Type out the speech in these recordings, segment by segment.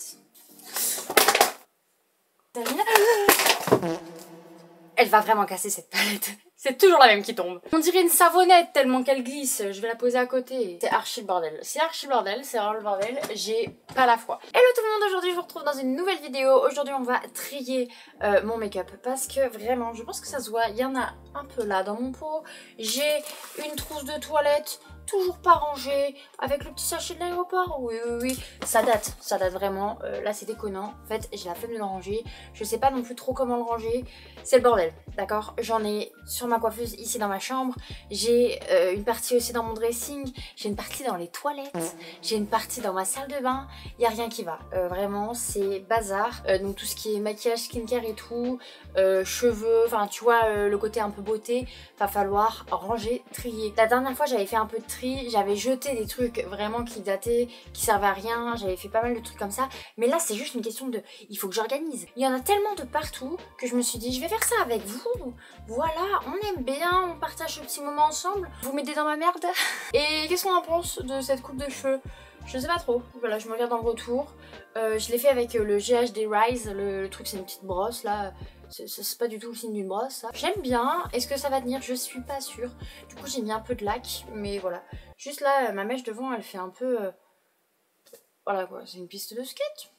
passe. Elle va vraiment casser cette palette. C'est toujours la même qui tombe. On dirait une savonnette tellement qu'elle glisse. Je vais la poser à côté. C'est archi le bordel. C'est archi le bordel. C'est vraiment le bordel. J'ai pas la foi. Hello tout le monde, aujourd'hui je vous retrouve dans une nouvelle vidéo. Aujourd'hui on va trier mon make-up. Parce que vraiment, je pense que ça se voit. Il y en a un peu là dans mon pot. J'ai une trousse de toilette. Toujours pas rangée, avec le petit sachet de l'aéroport. Oui, oui, oui, ça date vraiment. Là, c'est déconnant. En fait, j'ai la flemme de le ranger. Je sais pas non plus trop comment le ranger. C'est le bordel, d'accord? J'en ai sur ma coiffeuse ici dans ma chambre. J'ai une partie aussi dans mon dressing. J'ai une partie dans les toilettes. J'ai une partie dans ma salle de bain. Il n'y a rien qui va. Vraiment, c'est bazar. Donc, tout ce qui est maquillage, skincare et tout, cheveux, enfin, tu vois, le côté un peu beauté, va falloir ranger, trier. La dernière fois, j'avais fait un peu de tri, j'avais jeté des trucs vraiment qui dataient, qui servaient à rien, j'avais fait pas mal de trucs comme ça, mais là c'est juste une question de, il faut que j'organise. Il y en a tellement de partout que je me suis dit je vais faire ça avec vous, voilà, on aime bien, on partage ce petit moment ensemble, vous m'aidez dans ma merde. Et qu'est-ce qu'on en pense de cette coupe de cheveux? Je sais pas trop, voilà, je me regarde dans le retour. Je l'ai fait avec le GHD Rise, le truc c'est une petite brosse là. C'est pas du tout le signe d'une brosse ça. J'aime bien, est-ce que ça va tenir? Je suis pas sûre. Du coup j'ai mis un peu de lac, mais voilà. Juste là, ma mèche devant elle fait un peu... Voilà quoi, c'est une piste de skate.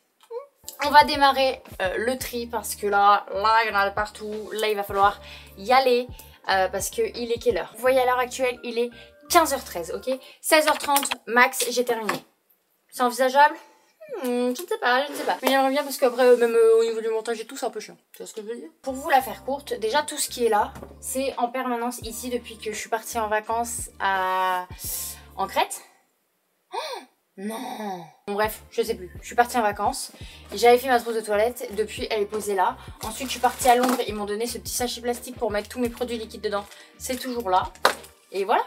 On va démarrer le tri parce que là il y en a de partout. Là il va falloir y aller parce qu'il est quelle heure? Vous voyez à l'heure actuelle il est 15h13, ok? 16h30 max, j'ai terminé. C'est envisageable? Je ne sais pas, Mais j'aimerais bien parce qu'après, même au niveau du montage et tout, c'est un peu chiant. Tu vois ce que je veux dire? Pour vous la faire courte, déjà tout ce qui est là, c'est en permanence ici depuis que je suis partie en vacances en Crète. Oh non. Bon, bref, je sais plus. Je suis partie en vacances. J'avais fait ma trousse de toilette. Depuis, elle est posée là. Ensuite, je suis partie à Londres. Ils m'ont donné ce petit sachet plastique pour mettre tous mes produits liquides dedans. C'est toujours là. Et voilà.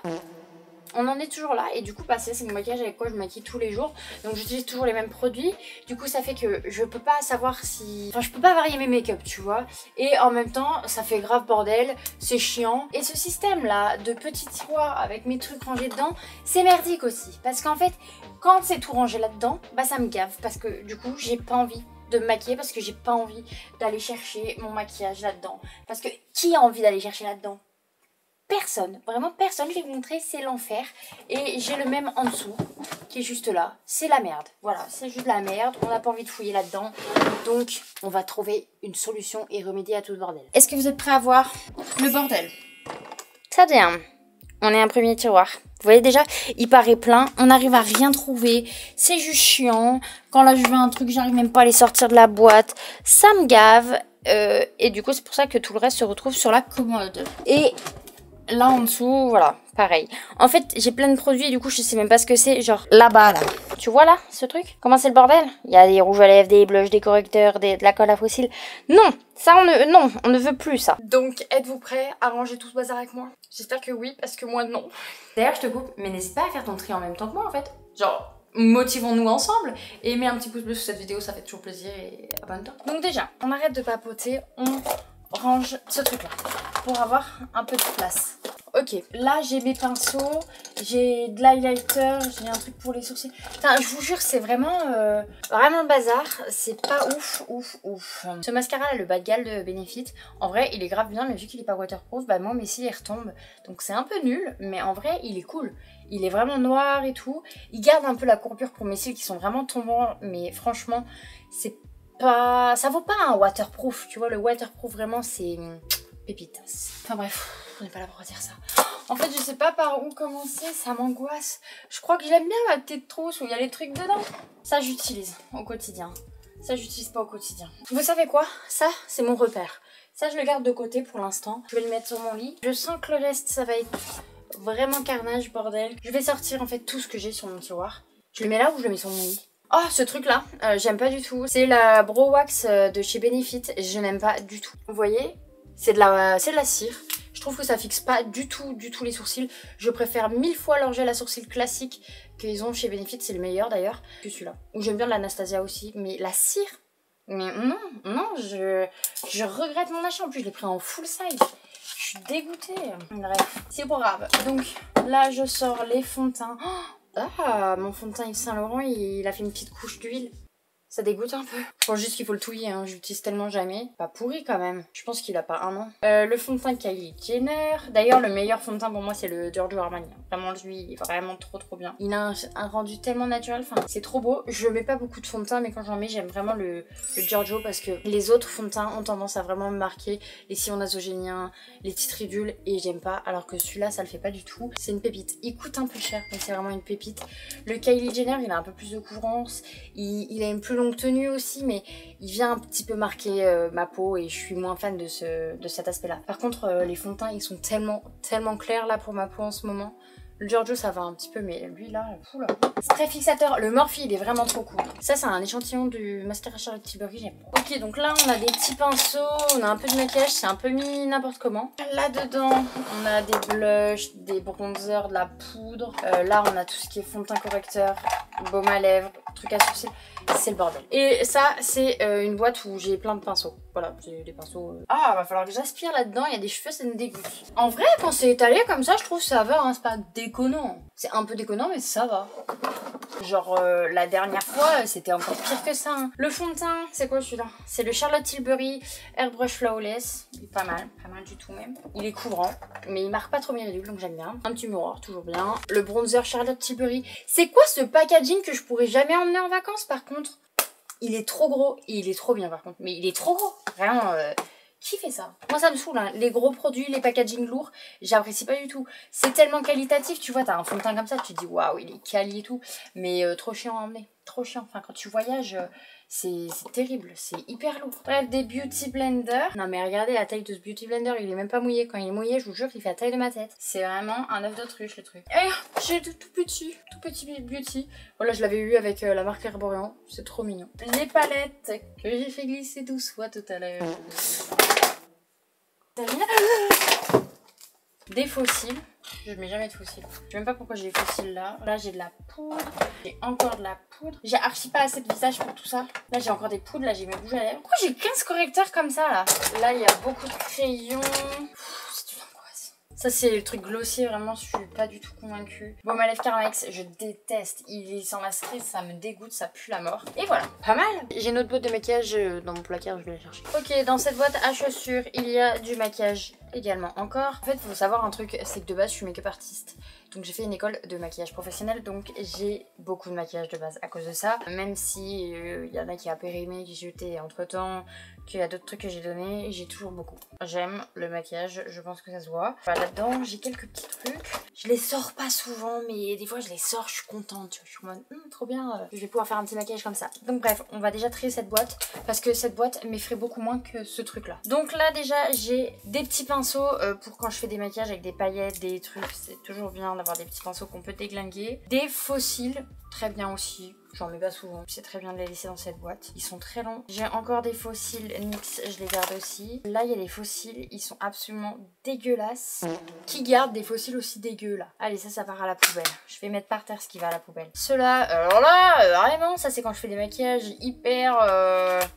On en est toujours là et du coup c'est mon maquillage avec quoi je me maquille tous les jours, donc j'utilise toujours les mêmes produits, du coup ça fait que je peux pas savoir si... Enfin je peux pas varier mes make-up tu vois, et en même temps ça fait grave bordel, c'est chiant. Et ce système là de petits tiroirs avec mes trucs rangés dedans, c'est merdique aussi, parce qu'en fait quand c'est tout rangé là-dedans, bah ça me gave, parce que du coup j'ai pas envie de me maquiller, parce que j'ai pas envie d'aller chercher mon maquillage là-dedans, parce que qui a envie d'aller chercher là-dedans? Personne, vraiment personne. Je vais vous montrer, c'est l'enfer. Et j'ai le même en dessous qui est juste là. C'est la merde. Voilà, c'est juste la merde. On n'a pas envie de fouiller là-dedans. Donc, on va trouver une solution et remédier à tout ce bordel. Est-ce que vous êtes prêts à voir le bordel? Ça vient. On est un premier tiroir. Vous voyez déjà, il paraît plein. On n'arrive à rien trouver. C'est juste chiant. Quand là, je veux un truc, j'arrive même pas à les sortir de la boîte. Ça me gave. Et du coup, c'est pour ça que tout le reste se retrouve sur la commode. Et... là en dessous, voilà, pareil. En fait, j'ai plein de produits et du coup, je sais même pas ce que c'est. Genre là-bas, là. Tu vois là, ce truc? Comment c'est le bordel? Il y a des rouges à lèvres, des blushs, des correcteurs, de la colle à fossiles. Non, ça on ne veut plus ça. Donc, êtes-vous prêts à ranger tout ce bazar avec moi? J'espère que oui, parce que moi non. D'ailleurs, je te coupe, mais n'hésite pas à faire ton tri en même temps que moi en fait. Genre... motivons-nous ensemble et mets un petit pouce bleu sur cette vidéo, ça fait toujours plaisir et abonne-toi. Donc déjà, on arrête de papoter, on range ce truc là pour avoir un peu de place. Ok, là j'ai mes pinceaux, j'ai de l'highlighter, j'ai un truc pour les sourcils. Enfin, je vous jure, c'est vraiment vraiment le bazar, c'est pas ouf. Ce mascara là, le Bad Gal de Benefit, en vrai il est grave bien, mais vu qu'il est pas waterproof, bah moi mes cils ils retombent, donc c'est un peu nul, mais en vrai il est cool. Il est vraiment noir et tout, il garde un peu la courbure pour mes cils qui sont vraiment tombants, mais franchement c'est pas... ça vaut pas un waterproof, tu vois, le waterproof vraiment c'est pépitas. Enfin bref, on n'est pas là pour dire ça. En fait je sais pas par où commencer, ça m'angoisse. Je crois que j'aime bien ma petite trousse où il y a les trucs dedans. Ça j'utilise au quotidien, ça j'utilise pas au quotidien. Vous savez quoi? Ça c'est mon repère. Ça je le garde de côté pour l'instant, je vais le mettre sur mon lit. Je sens que le reste ça va être vraiment carnage bordel. Je vais sortir en fait tout ce que j'ai sur mon tiroir. Je le mets là ou je le mets sur mon lit? Oh ce truc là, j'aime pas du tout. C'est la Brow Wax de chez Benefit, je n'aime pas du tout. Vous voyez, c'est de la cire. Je trouve que ça fixe pas du tout les sourcils. Je préfère 1000 fois leur gel à sourcils classique qu'ils ont chez Benefit, c'est le meilleur d'ailleurs, que celui-là. Ou j'aime bien de l'Anastasia aussi, mais la cire, mais non, je regrette mon achat. En plus je l'ai pris en full size. Je suis dégoûtée. Bref, c'est pas grave. Donc là je sors les fonds de teint. Ah, mon fond de teint Yves Saint Laurent, il a fait une petite couche d'huile. Ça dégoûte un peu. Je pense juste qu'il faut le touiller, hein. J'utilise tellement jamais. Pas pourri quand même. Je pense qu'il a pas un an. Le fond de teint Kylie Jenner. D'ailleurs, le meilleur fond de teint pour moi, c'est le Giorgio Armani. Vraiment, lui, il est vraiment trop bien. Il a un rendu tellement naturel. Enfin, c'est trop beau. Je mets pas beaucoup de fond de teint, mais quand j'en mets, j'aime vraiment le Giorgio parce que les autres fonds de teint ont tendance à vraiment me marquer. Les sillons nasogéniens, les petites ridules, et j'aime pas. Alors que celui-là, ça le fait pas du tout. C'est une pépite. Il coûte un peu cher, mais c'est vraiment une pépite. Le Kylie Jenner, il a un peu plus de couvrance. Il a une plus longue tenue aussi, mais il vient un petit peu marquer ma peau et je suis moins fan de cet aspect là. Par contre les fonds de teint ils sont tellement clairs là pour ma peau en ce moment. Le Giorgio ça va un petit peu, mais lui là, oula. Spray fixateur, le Morphe il est vraiment trop cool. Ça c'est un échantillon du mascara Charlotte Tilbury, j'aime. Ok, donc là on a des petits pinceaux, on a un peu de maquillage, c'est un peu mis n'importe comment. Là dedans on a des blushs, des bronzers, de la poudre. Là on a tout ce qui est fond de teint correcteur, baume à lèvres, truc à sourcils. C'est le bordel. Et ça c'est une boîte où j'ai plein de pinceaux. Voilà, j'ai des pinceaux. Ah, va falloir que j'aspire là-dedans, il y a des cheveux, ça me dégoûte. En vrai, quand c'est étalé comme ça, je trouve ça va, hein, c'est pas déconnant. C'est un peu déconnant, mais ça va. Genre, la dernière fois, c'était encore pire que ça. Hein. Le fond de teint, c'est quoi celui-là? C'est le Charlotte Tilbury Airbrush Flawless. Il est pas mal du tout même. Il est couvrant, mais il marque pas trop mes ridules, donc j'aime bien. Un petit miroir, toujours bien. Le bronzer Charlotte Tilbury. C'est quoi ce packaging que je pourrais jamais emmener en vacances par contre? Il est trop gros et il est trop bien par contre. Mais il est trop gros. Vraiment, qui fait ça? Moi ça me saoule, hein. Les gros produits, les packaging lourds, j'apprécie pas du tout. C'est tellement qualitatif, tu vois, t'as un fond de teint comme ça, tu te dis waouh, il est quali et tout. Mais trop chiant à emmener. Trop chiant. Enfin, quand tu voyages, c'est terrible. C'est hyper lourd. Bref, des beauty blenders. Non mais regardez la taille de ce beauty blender, il est même pas mouillé. Quand il est mouillé, je vous jure qu'il fait la taille de ma tête. C'est vraiment un œuf d'autruche le truc. Et j'ai tout petit beauty. Voilà, je l'avais eu avec la marque Herborian. C'est trop mignon. Les palettes que j'ai fait glisser doucement tout à l'heure. Des fossiles. Je mets jamais de fossiles. Je sais même pas pourquoi j'ai des fossiles là. Là j'ai de la poudre. J'ai encore de la poudre. J'ai archi pas assez de visage pour tout ça. Là j'ai encore des poudres. Là j'ai mes rouges à lèvres. Pourquoi j'ai 15 correcteurs comme ça là? Là il y a beaucoup de crayons. C'est une angoisse. Ça c'est le truc glossier. Vraiment je suis pas du tout convaincue. Baume à lèvres Carmex. Je déteste. Il est sans la cerise. Ça me dégoûte. Ça pue la mort. Et voilà. Pas mal. J'ai une autre boîte de maquillage dans mon placard. Je vais la chercher. Ok, dans cette boîte à chaussures il y a du maquillage également encore. En fait, il faut savoir un truc, c'est que de base, je suis make-up artiste. Donc j'ai fait une école de maquillage professionnel, donc j'ai beaucoup de maquillage de base à cause de ça. Même si y en a qui a périmé, qui j'ai jeté entre temps, qu'il y a d'autres trucs que j'ai donné, j'ai toujours beaucoup. J'aime le maquillage, je pense que ça se voit. Enfin, là-dedans, j'ai quelques petits trucs. Je les sors pas souvent, mais des fois je les sors, je suis contente. Tu vois, je suis en mode, trop bien, je vais pouvoir faire un petit maquillage comme ça. Donc bref, on va déjà trier cette boîte, parce que cette boîte m'effraie beaucoup moins que ce truc-là. Donc là déjà, j'ai des petits pinceaux pour quand je fais des maquillages avec des paillettes, des trucs. C'est toujours bien d'avoir des petits pinceaux qu'on peut déglinguer. Des fossiles, très bien aussi. J'en mets pas souvent. C'est très bien de les laisser dans cette boîte. Ils sont très longs. J'ai encore des fossiles NYX, je les garde aussi. Là, il y a des fossiles, ils sont absolument dégueulasses. Qui garde des fossiles aussi dégueux là? Allez, ça part à la poubelle. Je vais mettre par terre ce qui va à la poubelle. Ceux-là, alors là, vraiment, ça c'est quand je fais des maquillages hyper...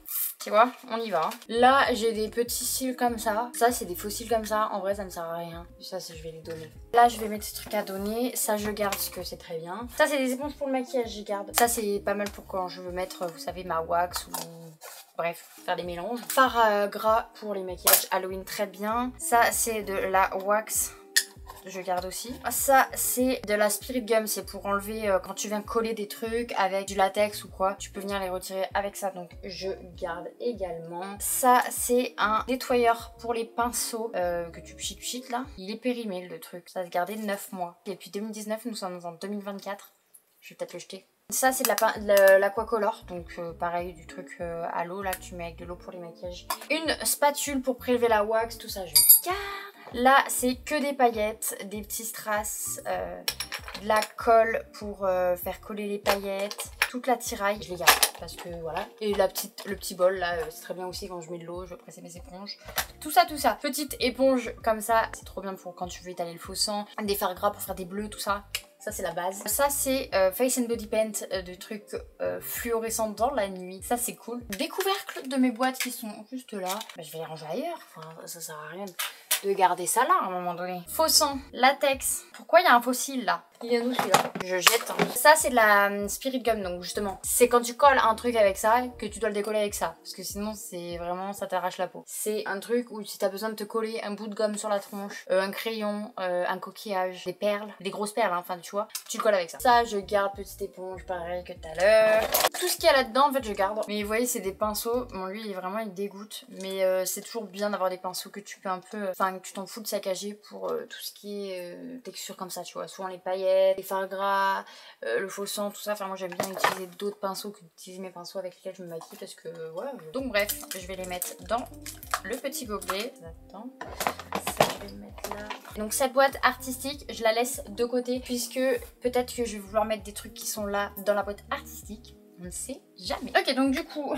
Tu vois, on y va. Là, j'ai des petits cils comme ça. Ça, c'est des faux cils comme ça. En vrai, ça ne sert à rien. Ça, je vais les donner. Là, je vais mettre ces trucs à donner. Ça, je garde parce que c'est très bien. Ça, c'est des éponges pour le maquillage, je garde. Ça, c'est pas mal pour quand je veux mettre, vous savez, ma wax ou... Bref, faire des mélanges. Fard à gras pour les maquillages Halloween, très bien. Ça, c'est de la wax. Je garde aussi. Ça c'est de la Spirit Gum, c'est pour enlever quand tu viens coller des trucs avec du latex ou quoi, tu peux venir les retirer avec ça, donc je garde également. Ça c'est un nettoyeur pour les pinceaux que tu pchites là. Il est périmé le truc, ça va se garder 9 mois. Et puis 2019, nous sommes en 2024, je vais peut-être le jeter. Ça c'est de l'aquacolor, donc pareil du truc à l'eau là que tu mets avec de l'eau pour les maquillages. Une spatule pour prélever la wax, tout ça je garde. Là, c'est que des paillettes, des petits strass, de la colle pour faire coller les paillettes, toute la tiraille, je les garde parce que voilà. Et le petit bol là, c'est très bien aussi quand je mets de l'eau, je veux presser mes éponges. Tout ça. Petite éponge comme ça, c'est trop bien pour quand tu veux étaler le faux sang. Des fards gras pour faire des bleus, tout ça. Ça c'est la base. Ça c'est Face and Body Paint, de trucs fluorescents dans la nuit. Ça c'est cool. Des couvercles de mes boîtes qui sont juste là. Bah, je vais les ranger ailleurs. Enfin, ça sert à rien de garder ça là à un moment donné. Faux sang, latex. Pourquoi il y a un fossile là? Il vient d'où celui-là? Je jette. Ça c'est de la Spirit Gum, donc justement. C'est quand tu colles un truc avec ça que tu dois le décoller avec ça. Parce que sinon c'est vraiment, ça t'arrache la peau. C'est un truc où si t'as besoin de te coller un bout de gomme sur la tronche, un crayon, un coquillage, des perles, des grosses perles, hein, enfin tu vois, tu le colles avec ça. Ça je garde, petite éponge, pareil que tout à l'heure. Tout ce qu'il y a là-dedans en fait je garde. Mais vous voyez c'est des pinceaux, bon lui il dégoûte. Mais c'est toujours bien d'avoir des pinceaux que tu peux un peu, enfin que tu t'en fous de saccager pour tout ce qui est texture comme ça tu vois. Souvent les paillettes, les fards gras, le faux sang, tout ça. Enfin moi j'aime bien utiliser d'autres pinceaux que d'utiliser mes pinceaux avec lesquels je me maquille parce que voilà. Donc bref, je vais les mettre dans le petit gobelet. Attends, ça je vais le mettre là. Donc cette boîte artistique, je la laisse de côté puisque peut-être que je vais vouloir mettre des trucs qui sont là dans la boîte artistique. On ne sait jamais. Ok donc du coup...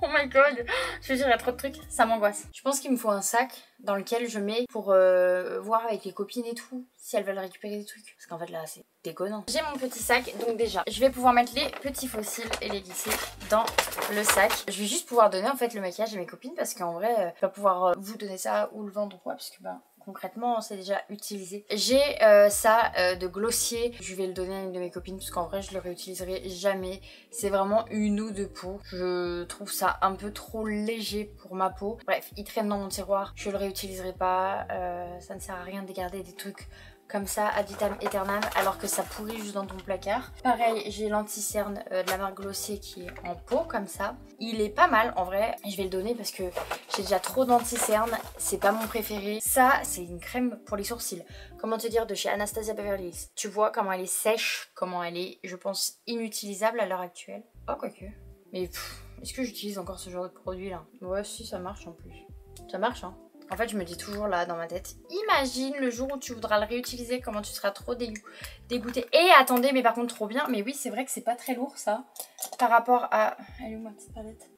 Oh my god, je veux dire, il y a trop de trucs, ça m'angoisse. Je pense qu'il me faut un sac dans lequel je mets pour voir avec les copines et tout, si elles veulent récupérer des trucs. Parce qu'en fait là, c'est déconnant. J'ai mon petit sac, donc déjà, je vais pouvoir mettre les petits fossiles et les glisser dans le sac. Je vais juste pouvoir donner en fait le maquillage à mes copines parce qu'en vrai, je vais pouvoir vous donner ça ou le vendre ou quoi, parce que ben... concrètement c'est déjà utilisé. J'ai ça de Glossier, je vais le donner à une de mes copines parce qu'en vrai je le réutiliserai jamais. C'est vraiment une ou deux peaux. Je trouve ça un peu trop léger pour ma peau. Bref, il traîne dans mon tiroir, je le réutiliserai pas. Ça ne sert à rien de garder des trucs comme ça ad vitam aeternam alors que ça pourrit juste dans ton placard. Pareil, j'ai l'anti-cerne de la marque Glossier qui est en pot comme ça. Il est pas mal en vrai. Je vais le donner parce que j'ai déjà trop d'anti-cerne. C'est pas mon préféré. Ça, c'est une crème pour les sourcils. Comment te dire, de chez Anastasia Beverly Hills. Tu vois comment elle est sèche, comment elle est, je pense, inutilisable à l'heure actuelle. Oh, quoique. Mais est-ce que j'utilise encore ce genre de produit là? Ouais, si, ça marche en plus. Ça marche, hein. En fait, je me dis toujours là dans ma tête, imagine le jour où tu voudras le réutiliser, comment tu seras trop dégoûtée. Et attendez, mais par contre trop bien. Mais oui, c'est vrai que c'est pas très lourd ça. Par rapport à... Elle est où ma petite palette?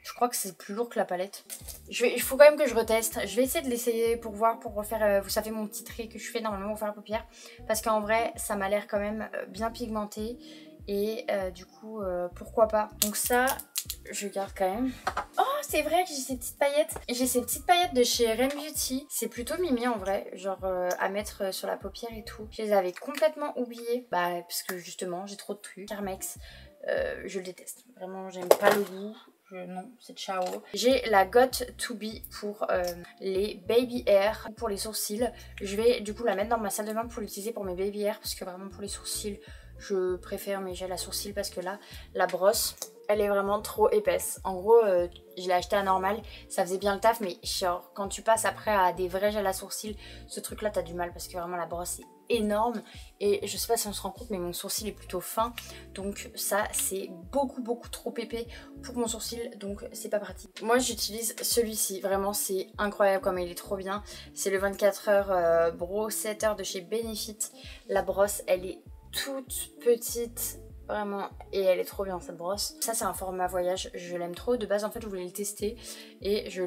Je crois que c'est plus lourd que la palette. Il faut quand même que je reteste. Je vais essayer de l'essayer pour voir, pour refaire, vous savez, mon petit trait que je fais normalement pour faire la paupière. Parce qu'en vrai, ça m'a l'air quand même bien pigmenté. Et du coup, pourquoi pas. Donc ça, je garde quand même. Oh, c'est vrai que j'ai ces petites paillettes. J'ai ces petites paillettes de chez Ren Beauty. C'est plutôt mimi en vrai, genre à mettre sur la paupière et tout. Je les avais complètement oubliées. Bah, parce que justement, j'ai trop de trucs. Carmex, je le déteste. Vraiment, j'aime pas le goût. Non, c'est ciao. J'ai la Got To Be pour les baby hair, pour les sourcils. Je vais du coup la mettre dans ma salle de bain pour l'utiliser pour mes baby hair. Parce que vraiment pour les sourcils, je préfère mes gels à sourcils parce que là, la brosse, elle est vraiment trop épaisse. En gros, je l'ai acheté à normal, ça faisait bien le taf, mais genre, quand tu passes après à des vrais gels à sourcils, ce truc là t'as du mal parce que vraiment la brosse est énorme. Et je sais pas si on se rend compte, mais mon sourcil est plutôt fin, donc ça c'est beaucoup trop épais pour mon sourcil, donc c'est pas pratique. Moi j'utilise celui-ci, vraiment c'est incroyable comme il est trop bien. C'est le 24 heures Brow Setter de chez Benefit. La brosse elle est toute petite vraiment, et elle est trop bien cette brosse. Ça c'est un format voyage, je l'aime trop. De base en fait je voulais le tester et je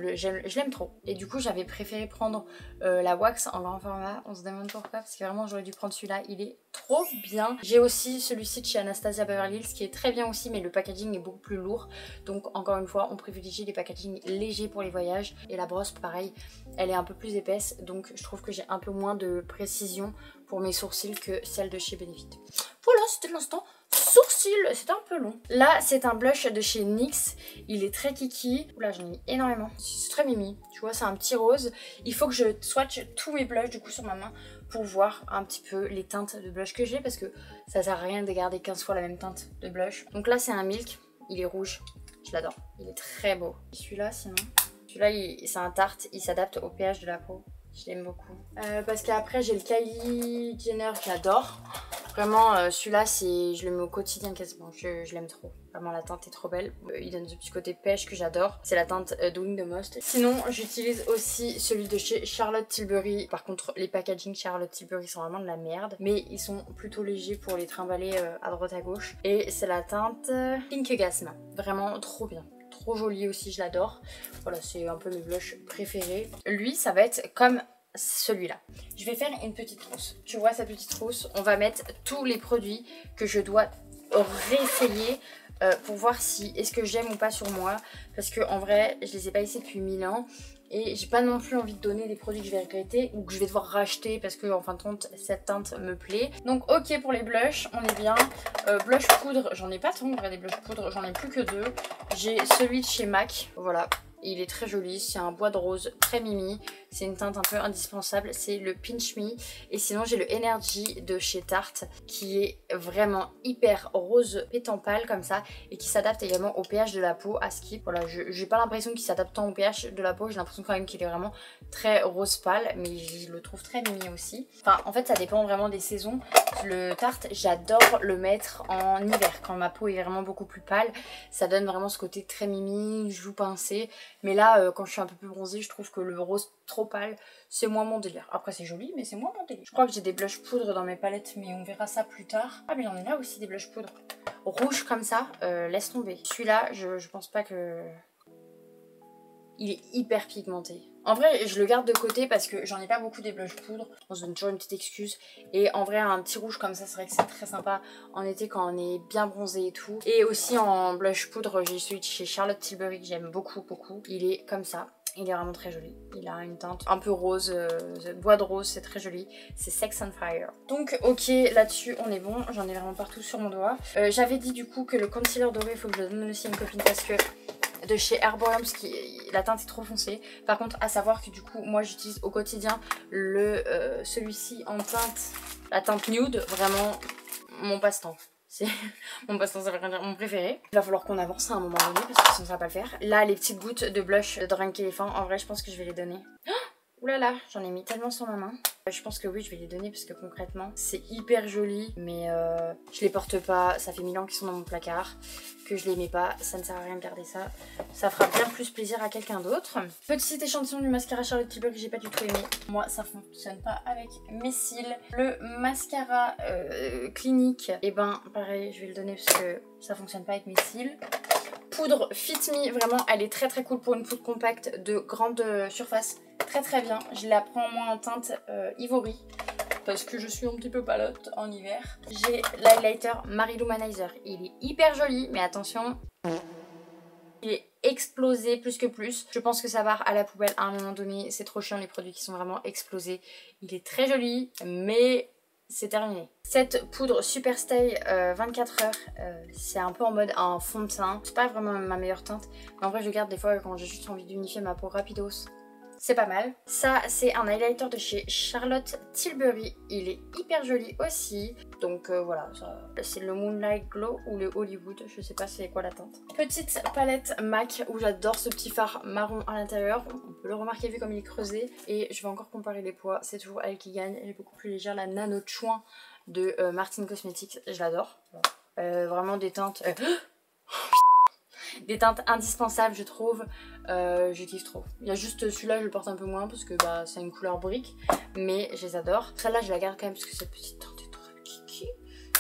l'aime trop. Et du coup j'avais préféré prendre la wax en grand format. On se demande pourquoi, parce que vraiment j'aurais dû prendre celui-là, il est trop bien. J'ai aussi celui-ci de chez Anastasia Beverly Hills qui est très bien aussi, mais le packaging est beaucoup plus lourd. Donc encore une fois on privilégie les packaging légers pour les voyages. Et la brosse pareil, elle est un peu plus épaisse, donc je trouve que j'ai un peu moins de précision pour mes sourcils que celle de chez Benefit. Voilà, c'était l'instant sourcils, c'était un peu long. Là, c'est un blush de chez NYX. Il est très kiki. Oula, j'en ai mis énormément. C'est très mimi. Tu vois, c'est un petit rose. Il faut que je swatch tous mes blushs du coup sur ma main pour voir un petit peu les teintes de blush que j'ai parce que ça sert à rien de garder 15 fois la même teinte de blush. Donc là, c'est un Milk. Il est rouge. Je l'adore. Il est très beau. Et celui-là, sinon... Celui-là, c'est un tarte. Il s'adapte au pH de la peau. Je l'aime beaucoup. Parce qu'après, j'ai le Kylie Jenner que j'adore. Vraiment, celui-là, je le mets au quotidien quasiment. Je l'aime trop. Vraiment, la teinte est trop belle. Il donne ce petit côté pêche que j'adore. C'est la teinte Doing the Most. Sinon, j'utilise aussi celui de chez Charlotte Tilbury. Par contre, les packaging Charlotte Tilbury sont vraiment de la merde. Mais ils sont plutôt légers pour les trimballer à droite à gauche. Et c'est la teinte Pink Gasm. Vraiment trop bien. Trop joli aussi, je l'adore. Voilà, c'est un peu mes blushs préférés. Lui, ça va être comme celui-là. Je vais faire une petite trousse. Tu vois cette petite trousse, on va mettre tous les produits que je dois réessayer pour voir si est-ce que j'aime ou pas sur moi. Parce que en vrai, je les ai pas essayés depuis 1000 ans. Et j'ai pas non plus envie de donner des produits que je vais regretter ou que je vais devoir racheter parce que en fin de compte cette teinte me plaît. Donc ok pour les blushs, on est bien. Blush poudre, j'en ai pas tant en vrai des blush poudre, j'en ai plus que 2. J'ai celui de chez MAC, voilà. Il est très joli, c'est un bois de rose très mimi. C'est une teinte un peu indispensable, c'est le Pinch Me. Et sinon j'ai le Energy de chez Tarte qui est vraiment hyper rose pétant pâle comme ça. Et qui s'adapte également au pH de la peau à Skip. Voilà, j'ai pas l'impression qu'il s'adapte tant au pH de la peau. J'ai l'impression quand même qu'il est vraiment très rose pâle. Mais je le trouve très mimi aussi. Enfin en fait ça dépend vraiment des saisons. Le Tarte j'adore le mettre en hiver quand ma peau est vraiment beaucoup plus pâle. Ça donne vraiment ce côté très mimi, joue pincée. Mais là, quand je suis un peu plus bronzée, je trouve que le rose trop pâle, c'est moins mon délire. Après, c'est joli, mais c'est moins mon délire. Je crois que j'ai des blush poudre dans mes palettes, mais on verra ça plus tard. Ah, mais j'en ai là aussi des blush poudre. Rouge comme ça, laisse tomber. Celui-là, je pense pas que... Il est hyper pigmenté. En vrai, je le garde de côté parce que j'en ai pas beaucoup des blush poudre. On se donne toujours une petite excuse. Et en vrai, un petit rouge comme ça, c'est vrai que c'est très sympa en été quand on est bien bronzé et tout. Et aussi en blush poudre, j'ai celui de chez Charlotte Tilbury que j'aime beaucoup, beaucoup. Il est comme ça. Il est vraiment très joli. Il a une teinte un peu rose, bois de rose, c'est très joli. C'est Sex on Fire. Donc ok, là-dessus on est bon. J'en ai vraiment partout sur mon doigt. J'avais dit du coup que le concealer doré, il faut que je le donne aussi à une copine parce que de chez Herborium, la teinte est trop foncée. Par contre, à savoir que du coup, moi j'utilise au quotidien celui-ci en teinte, la teinte nude, vraiment mon passe-temps. C'est mon passe-temps, ça veut rien dire, mon préféré. Il va falloir qu'on avance à un moment donné parce que sinon ça va pas le faire. Là, les petites gouttes de blush de Drunk Elephant, en vrai, je pense que je vais les donner. Ouh là là, j'en ai mis tellement sur ma main. Je pense que oui, je vais les donner parce que concrètement, c'est hyper joli. Mais je les porte pas, ça fait 1000 ans qu'ils sont dans mon placard. Que je les mets pas, ça ne sert à rien de garder ça. Ça fera bien plus plaisir à quelqu'un d'autre. Petit échantillon du mascara Charlotte Tilbury que j'ai pas du tout aimé. Moi, ça fonctionne pas avec mes cils. Le mascara Clinique, et ben pareil, je vais le donner parce que ça fonctionne pas avec mes cils. Poudre Fit Me, vraiment, elle est très très cool pour une poudre compacte de grande surface. Très bien, je la prends moi en teinte ivory parce que je suis un petit peu palote en hiver. J'ai l'highlighter Marilou Manizer, il est hyper joli mais attention, il est explosé plus que plus. Je pense que ça part à la poubelle à un moment donné, c'est trop chiant les produits qui sont vraiment explosés. Il est très joli mais c'est terminé. Cette poudre Super Stay 24 heures, c'est un peu en mode un fond de teint. C'est pas vraiment ma meilleure teinte mais en vrai je garde des fois quand j'ai juste envie d'unifier ma peau rapidos. C'est pas mal. Ça, c'est un highlighter de chez Charlotte Tilbury. Il est hyper joli aussi. Donc voilà, c'est le Moonlight Glow ou le Hollywood. Je sais pas c'est quoi la teinte. Petite palette MAC où j'adore ce petit phare marron à l'intérieur. On peut le remarquer vu comme il est creusé. Et je vais encore comparer les poids. C'est toujours elle qui gagne. Elle est beaucoup plus légère. La Nano Chouin de Martin Cosmetics. Je l'adore. Vraiment des teintes... Des teintes indispensables je trouve, je kiffe trop. Il y a juste celui-là je le porte un peu moins parce que bah, c'est une couleur brique, mais je les adore. Celle-là je la garde quand même parce que cette petite teinte est très kiki.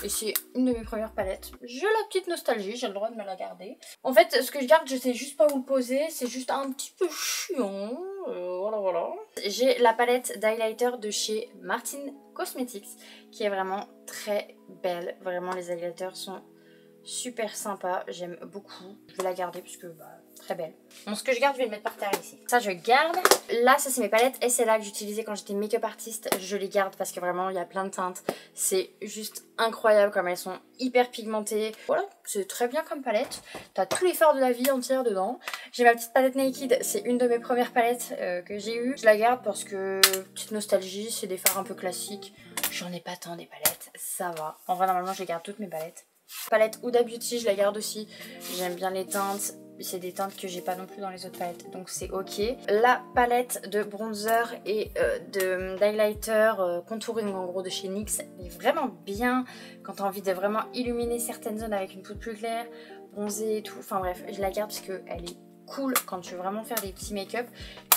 Et c'est une de mes premières palettes. J'ai la petite nostalgie, j'ai le droit de me la garder. En fait ce que je garde je sais juste pas où le poser, c'est juste un petit peu chiant. Voilà. J'ai la palette d'highlighter de chez Martin Cosmetics qui est vraiment très belle. Vraiment les highlighters sont super sympa, j'aime beaucoup. Je vais la garder parce que bah, très belle. Bon, ce que je garde, je vais le mettre par terre ici. Ça, je garde. Là, ça, c'est mes palettes SLA que j'utilisais quand j'étais make-up artiste. Je les garde parce que vraiment, il y a plein de teintes. C'est juste incroyable comme elles sont hyper pigmentées. Voilà, c'est très bien comme palette. T'as tous les fards de la vie entière dedans. J'ai ma petite palette Naked. C'est une de mes premières palettes que j'ai eues. Je la garde parce que, petite nostalgie, c'est des fards un peu classiques. J'en ai pas tant des palettes, ça va. En vrai, normalement, je les garde toutes mes palettes. Palette Huda Beauty, je la garde aussi. J'aime bien les teintes. C'est des teintes que j'ai pas non plus dans les autres palettes, donc c'est ok. La palette de bronzer et d'highlighter contouring en gros de chez NYX est vraiment bien quand t'as envie de vraiment illuminer certaines zones avec une poudre plus claire, bronzer et tout. Enfin bref, je la garde parce qu'elle est cool quand tu veux vraiment faire des petits make-up.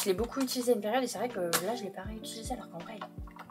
Je l'ai beaucoup utilisée à une période et c'est vrai que là je l'ai pas réutilisée alors qu'en vrai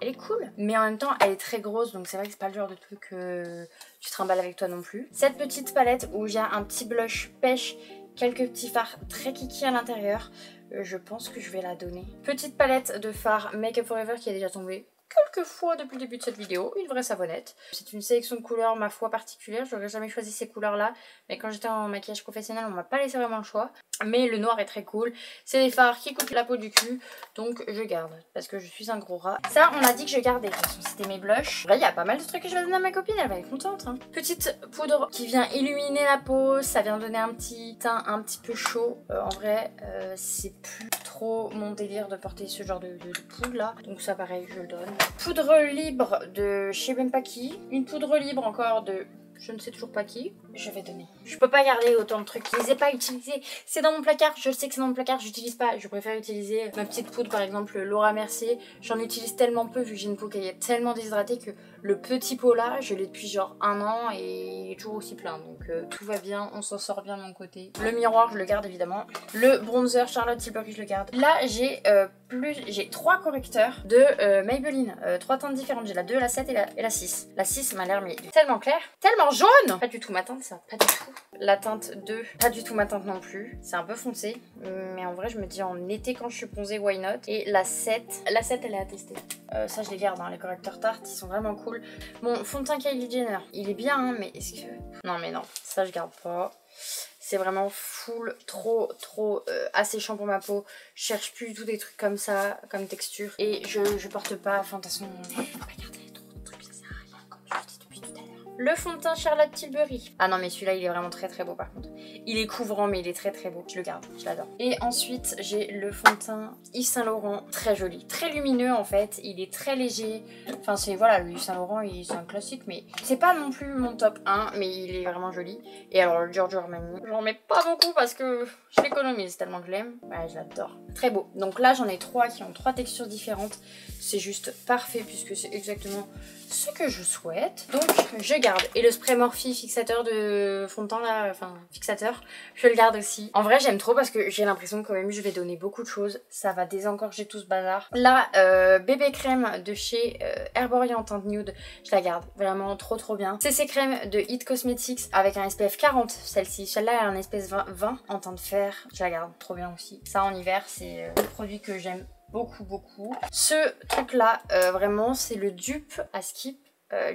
elle est cool. Mais en même temps elle est très grosse donc c'est vrai que c'est pas le genre de truc que tu trimbales avec toi non plus. Cette petite palette où j'ai un petit blush pêche, quelques petits fards très kiki à l'intérieur, je pense que je vais la donner. Petite palette de fards Make Up For Ever qui est déjà tombée. quelques fois depuis le début de cette vidéo, une vraie savonnette. C'est une sélection de couleurs, ma foi, particulière. J'aurais jamais choisi ces couleurs-là, mais quand j'étais en maquillage professionnel, on m'a pas laissé vraiment le choix. Mais le noir est très cool. C'est des fards qui coupent la peau du cul, donc je garde, parce que je suis un gros rat. Ça, on a dit que je gardais. De toute façon, c'était mes blushs. Il y a pas mal de trucs que je vais donner à ma copine, elle va être contente. Hein. Petite poudre qui vient illuminer la peau, ça vient donner un petit teint un petit peu chaud. En vrai, c'est plus trop mon délire de porter ce genre de poudre là, donc ça pareil, je le donne. Poudre libre de chez Bempaki, une poudre libre encore de je ne sais toujours pas qui, je vais donner. Je peux pas garder autant de trucs, je les ai pas utilisés. C'est dans mon placard, je sais que c'est dans mon placard, j'utilise pas. Je préfère utiliser ma petite poudre par exemple Laura Mercier. J'en utilise tellement peu vu que j'ai une peau qui est tellement déshydratée que le petit pot là, je l'ai depuis genre 1 an et il est toujours aussi plein. Donc tout va bien, on s'en sort bien de mon côté. Le miroir, je le garde évidemment. Le bronzer Charlotte Tilbury, je le garde. Là, j'ai 3 correcteurs de Maybelline. 3 teintes différentes. J'ai la 2, la 7 et la 6. La 6 m'a l'air mais tellement claire, tellement jaune. Pas du tout ma teinte ça, pas du tout. La teinte 2, pas du tout ma teinte non plus. C'est un peu foncé, mais en vrai je me dis en été quand je suis bronzée, why not. Et la 7 elle est à tester. Ça je les garde, hein, les correcteurs Tarte, ils sont vraiment cool. Mon fond de teint Kylie Jenner, il est bien, hein, mais est-ce que... Non mais non, ça je garde pas. C'est vraiment full, trop asséchant pour ma peau. Je cherche plus du tout des trucs comme ça, comme texture. Et je porte pas, enfin de toute façon, on va pas garder trop de trucs, ça sert à rien, comme je le dis depuis tout à l'heure. Le fond de teint Charlotte Tilbury. Ah non mais celui-là il est vraiment très beau par contre. Il est couvrant mais il est très beau. Je le garde, je l'adore. Et ensuite j'ai le fond de teint Yves Saint Laurent. Très joli, très lumineux en fait. Il est très léger. Enfin c'est voilà, le Yves Saint Laurent c'est un classique mais c'est pas non plus mon top 1 mais il est vraiment joli. Et alors le Giorgio Armani, j'en mets pas beaucoup parce que je l'économise tellement que je l'aime. Ouais je l'adore. Très beau. Donc là j'en ai 3 qui ont 3 textures différentes. C'est juste parfait puisque c'est exactement ce que je souhaite. Donc je garde. Et le spray Morphe fixateur de fond de teint là, enfin fixateur, je le garde aussi. En vrai j'aime trop parce que j'ai l'impression que quand même je vais donner beaucoup de choses. Ça va désengorger tout ce bazar. Là bébé crème de chez Herborian teinte nude, je la garde. Vraiment trop bien. CC crème de It Cosmetics avec un SPF 40 celle-ci. Celle-là elle a un SPF 20 en teinte fer. Je la garde. Trop bien aussi. Ça en hiver c'est le produit que j'aime beaucoup. Ce truc là vraiment c'est le dupe à Skip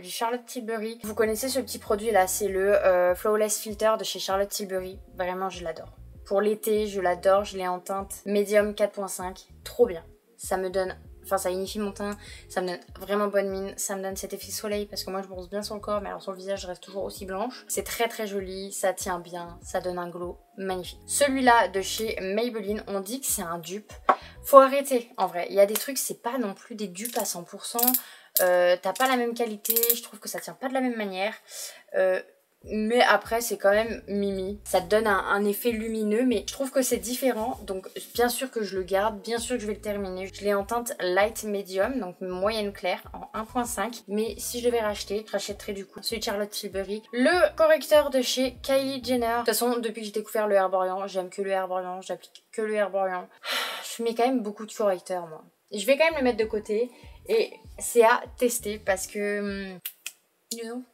du Charlotte Tilbury. Vous connaissez ce petit produit là, c'est le Flawless Filter de chez Charlotte Tilbury. Vraiment je l'adore. Pour l'été je l'adore, je l'ai en teinte médium 4.5. Trop bien. Ça me donne... Enfin ça unifie mon teint, ça me donne vraiment bonne mine, ça me donne cet effet soleil parce que moi je bronze bien sur le corps mais alors sur le visage je reste toujours aussi blanche. C'est très joli, ça tient bien, ça donne un glow magnifique. Celui-là de chez Maybelline, on dit que c'est un dupe. Faut arrêter en vrai, il y a des trucs c'est pas non plus des dupes à 100%, t'as pas la même qualité, je trouve que ça tient pas de la même manière. Mais après c'est quand même mimi, ça te donne un effet lumineux mais je trouve que c'est différent donc bien sûr que je le garde, bien sûr que je vais le terminer. Je l'ai en teinte light medium donc moyenne claire en 1.5 mais si je devais racheter, je rachèterais du coup celui de Charlotte Tilbury. Le correcteur de chez Kylie Jenner, de toute façon depuis que j'ai découvert le Herborian, j'aime que le Herborian, j'applique que le Herborian. Je mets quand même beaucoup de correcteurs moi. Je vais quand même le mettre de côté et c'est à tester parce que...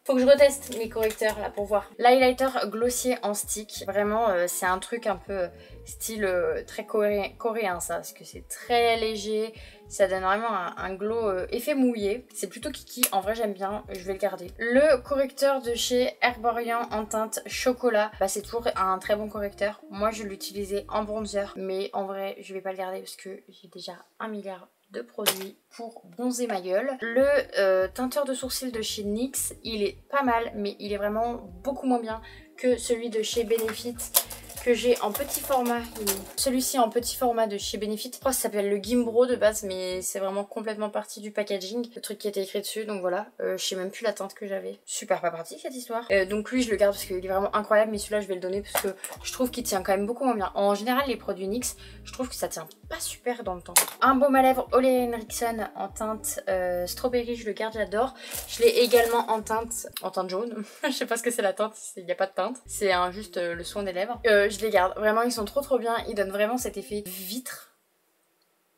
Faut que je reteste mes correcteurs là pour voir. L'highlighter glossier en stick, vraiment c'est un truc un peu style très coréen ça, parce que c'est très léger, ça donne vraiment un glow effet mouillé. C'est plutôt kiki, en vrai j'aime bien, je vais le garder. Le correcteur de chez Herborian en teinte chocolat, bah c'est toujours un très bon correcteur. Moi je l'utilisais en bronzer, mais en vrai je vais pas le garder parce que j'ai déjà 1 milliard de produits pour bronzer ma gueule. Le teinteur de sourcils de chez NYX, il est pas mal mais il est vraiment beaucoup moins bien que celui de chez Benefit que j'ai en petit format. Celui-ci en petit format de chez Benefit, je crois que ça s'appelle le Gimbro de base mais c'est vraiment complètement parti du packaging, le truc qui était écrit dessus donc voilà. Je sais même plus la teinte que j'avais. Super pas pratique cette histoire. Donc lui je le garde parce qu'il est vraiment incroyable mais celui-là je vais le donner parce que je trouve qu'il tient quand même beaucoup moins bien. En général les produits NYX je trouve que ça tient pas super dans le temps. Un baume à lèvres Ole Henriksen en teinte strawberry, je le garde, j'adore. Je l'ai également en teinte jaune. Je sais pas ce que c'est la teinte, il n'y a pas de teinte. C'est juste le soin des lèvres. Je les garde, vraiment ils sont trop bien, ils donnent vraiment cet effet vitre.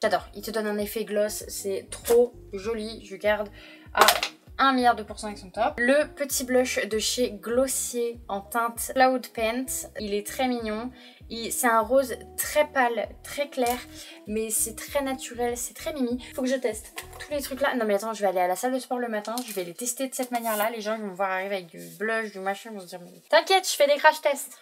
J'adore, ils te donnent un effet gloss, c'est trop joli, je garde à 1 milliard de pourcents avec son top. Le petit blush de chez Glossier en teinte Cloud Paint. Il est très mignon. C'est un rose très pâle, très clair, mais c'est très naturel, c'est très mimi. Faut que je teste tous les trucs là. Non mais attends, je vais aller à la salle de sport le matin, je vais les tester de cette manière là. Les gens ils vont me voir arriver avec du blush, du machin, ils vont se dire t'inquiète, je fais des crash tests.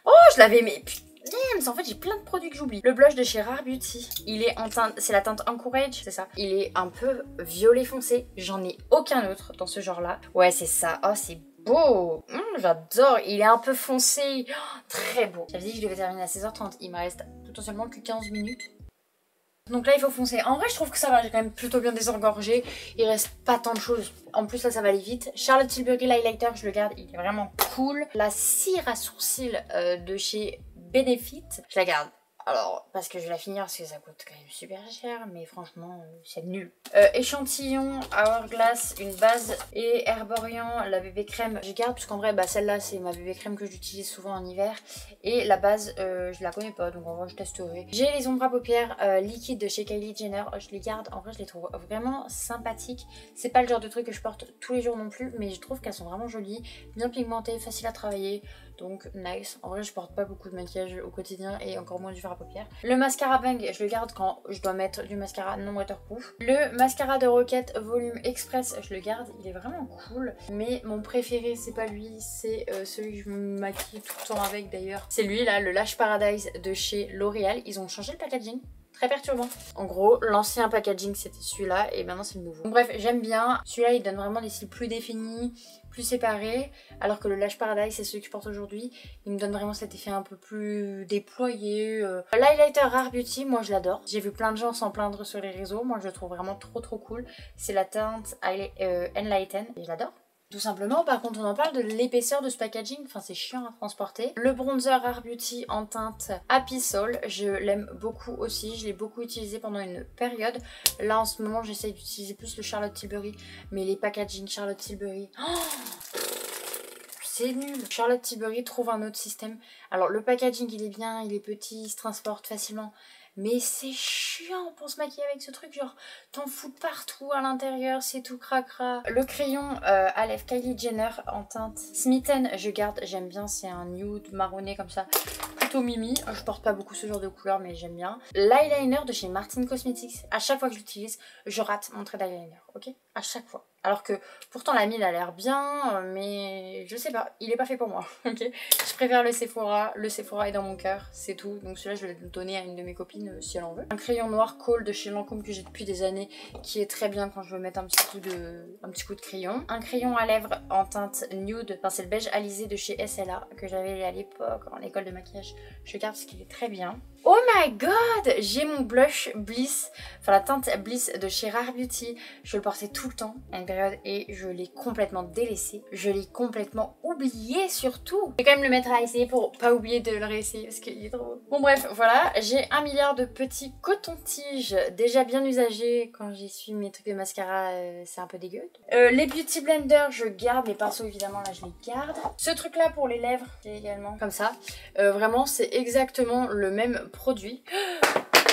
Oh, je l'avais aimé. Putain, en fait j'ai plein de produits que j'oublie. Le blush de chez Rare Beauty, il est en teinte, c'est la teinte Encourage, c'est ça. Il est un peu violet foncé, j'en ai aucun autre dans ce genre là. Ouais c'est ça, oh c'est beau, j'adore, il est un peu foncé, oh, très beau. J'avais dit que je devais terminer à 16h30, il me reste potentiellement que 15 minutes. Donc là il faut foncer. En vrai je trouve que ça va, j'ai quand même plutôt bien désengorgé, il reste pas tant de choses. En plus là ça va aller vite. Charlotte Tilbury l'highlighter, je le garde, il est vraiment cool. La cire à sourcils de chez Benefit, je la garde. Alors, parce que je vais la finir parce que ça coûte quand même super cher, mais franchement, c'est nul. Échantillon, Hourglass, une base et Herborian, la bébé crème, je garde parce qu'en vrai, bah, celle-là, c'est ma bébé crème que j'utilise souvent en hiver. Et la base, je la connais pas, donc en vrai, je testerai. J'ai les ombres à paupières liquides de chez Kylie Jenner, je les garde. En vrai, je les trouve vraiment sympathiques. C'est pas le genre de truc que je porte tous les jours non plus, mais je trouve qu'elles sont vraiment jolies, bien pigmentées, faciles à travailler. Donc nice. En vrai je porte pas beaucoup de maquillage au quotidien et encore moins du fard à paupières. Le mascara Bang je le garde quand je dois mettre du mascara non waterproof. Le mascara de Rocket Volume Express je le garde, il est vraiment cool. Mais mon préféré c'est pas lui, c'est celui que je me maquille tout le temps avec d'ailleurs. C'est lui là, le Lash Paradise de chez L'Oréal. Ils ont changé le packaging. Très perturbant. En gros, l'ancien packaging c'était celui-là et maintenant c'est le nouveau. Bref, j'aime bien. Celui-là il donne vraiment des cils plus définis, plus séparés. Alors que le Lash Paradise, c'est celui que je porte aujourd'hui. Il me donne vraiment cet effet un peu plus déployé. L'highlighter Rare Beauty, moi je l'adore. J'ai vu plein de gens s'en plaindre sur les réseaux. Moi je le trouve vraiment trop cool. C'est la teinte Enlighten et je l'adore. Tout simplement, par contre on en parle de l'épaisseur de ce packaging, enfin c'est chiant à transporter. Le bronzer Rare Beauty en teinte Happy Soul, je l'aime beaucoup aussi, je l'ai beaucoup utilisé pendant une période. Là en ce moment j'essaye d'utiliser plus le Charlotte Tilbury, mais les packaging Charlotte Tilbury, oh, c'est nul. Charlotte Tilbury trouve un autre système. Alors le packaging il est bien, il est petit, il se transporte facilement. Mais c'est chiant pour se maquiller avec ce truc, genre t'en fous partout à l'intérieur, c'est tout cracra. Le crayon à lèvres Kylie Jenner en teinte Smith & je garde, j'aime bien, c'est un nude marronné comme ça, plutôt mimi. Je porte pas beaucoup ce genre de couleur mais j'aime bien. L'eyeliner de chez Martin Cosmetics, à chaque fois que je l'utilise, je rate mon trait d'eyeliner, ok? À chaque fois. Alors que pourtant la mine a l'air bien, mais je sais pas, il est pas fait pour moi, ok? Je préfère le Sephora est dans mon cœur, c'est tout. Donc celui-là je vais le donner à une de mes copines si elle en veut. Un crayon noir Kohl de chez Lancôme que j'ai depuis des années, qui est très bien quand je veux mettre un petit coup de crayon. Un crayon à lèvres en teinte nude, enfin c'est le beige alisé de chez SLA que j'avais à l'époque en école de maquillage. Je garde parce qu'il est très bien. Oh my god, j'ai mon blush Bliss, enfin la teinte Bliss de chez Rare Beauty. Je le portais tout le temps à une période et je l'ai complètement délaissé. Je l'ai complètement oublié surtout. Je vais quand même le mettre à essayer pour pas oublier de le réessayer parce qu'il est drôle. Bon bref, voilà, j'ai 1 milliard de petits cotons-tiges déjà bien usagés. Quand j'essuie mes trucs de mascara, c'est un peu dégueu. Les Beauty Blender, je garde. Les pinceaux évidemment là je les garde. Ce truc là pour les lèvres, c'est également comme ça. Vraiment c'est exactement le même produit.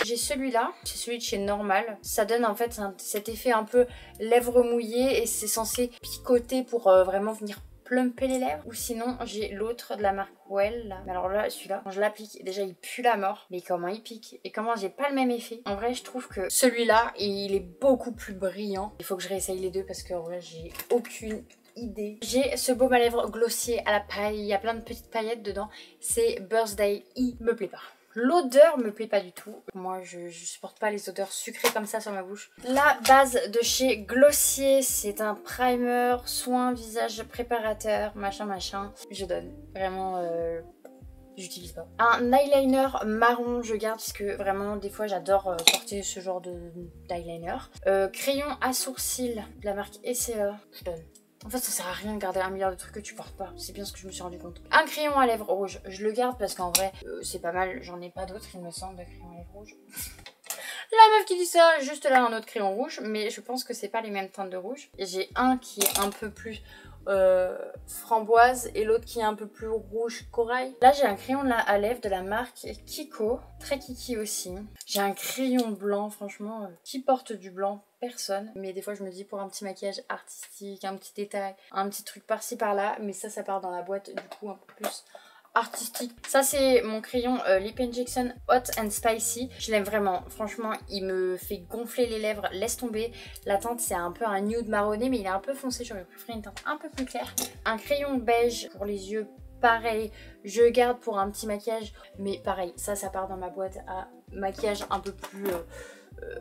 J'ai celui-là, c'est celui de chez Normal. Ça donne en fait cet effet un peu lèvres mouillées et c'est censé picoter pour vraiment venir plumper les lèvres. Ou sinon j'ai l'autre de la marque Well là. Mais alors là celui-là quand je l'applique déjà il pue la mort. Mais comment il pique et comment j'ai pas le même effet. En vrai je trouve que celui-là il est beaucoup plus brillant. Il faut que je réessaye les deux parce qu'en vrai j'ai aucune idée. J'ai ce baume à lèvres Glossier à la paille. Il y a plein de petites paillettes dedans. C'est Birthday. Il me plaît pas. L'odeur me plaît pas du tout. Moi je supporte pas les odeurs sucrées comme ça sur ma bouche. La base de chez Glossier, c'est un primer, soin, visage préparateur, machin. Je donne. Vraiment j'utilise pas. Un eyeliner marron je garde parce que vraiment des fois j'adore porter ce genre d'eyeliner. Crayon à sourcils de la marque SLA, je donne. En fait ça sert à rien de garder 1 milliard de trucs que tu portes pas. C'est bien ce que je me suis rendu compte. Un crayon à lèvres rouge, je le garde parce qu'en vrai c'est pas mal. J'en ai pas d'autres il me semble de crayon à lèvres rouge. La meuf qui dit ça, juste là un autre crayon rouge. Mais je pense que c'est pas les mêmes teintes de rouge. J'ai un qui est un peu plus framboise et l'autre qui est un peu plus rouge corail. Là j'ai un crayon là à lèvres de la marque Kiko, très kiki aussi. J'ai un crayon blanc, franchement, qui porte du blanc? Personne. Mais des fois je me dis pour un petit maquillage artistique, un petit détail, un petit truc par-ci par-là, mais ça part dans la boîte du coup un peu plus artistique. Ça c'est mon crayon Lip Injection Hot and Spicy. Je l'aime vraiment, franchement il me fait gonfler les lèvres, laisse tomber. La teinte c'est un peu un nude marronné mais il est un peu foncé, j'aurais préféré une teinte un peu plus claire. Un crayon beige pour les yeux, pareil, je garde pour un petit maquillage, mais pareil, ça part dans ma boîte à maquillage un peu plus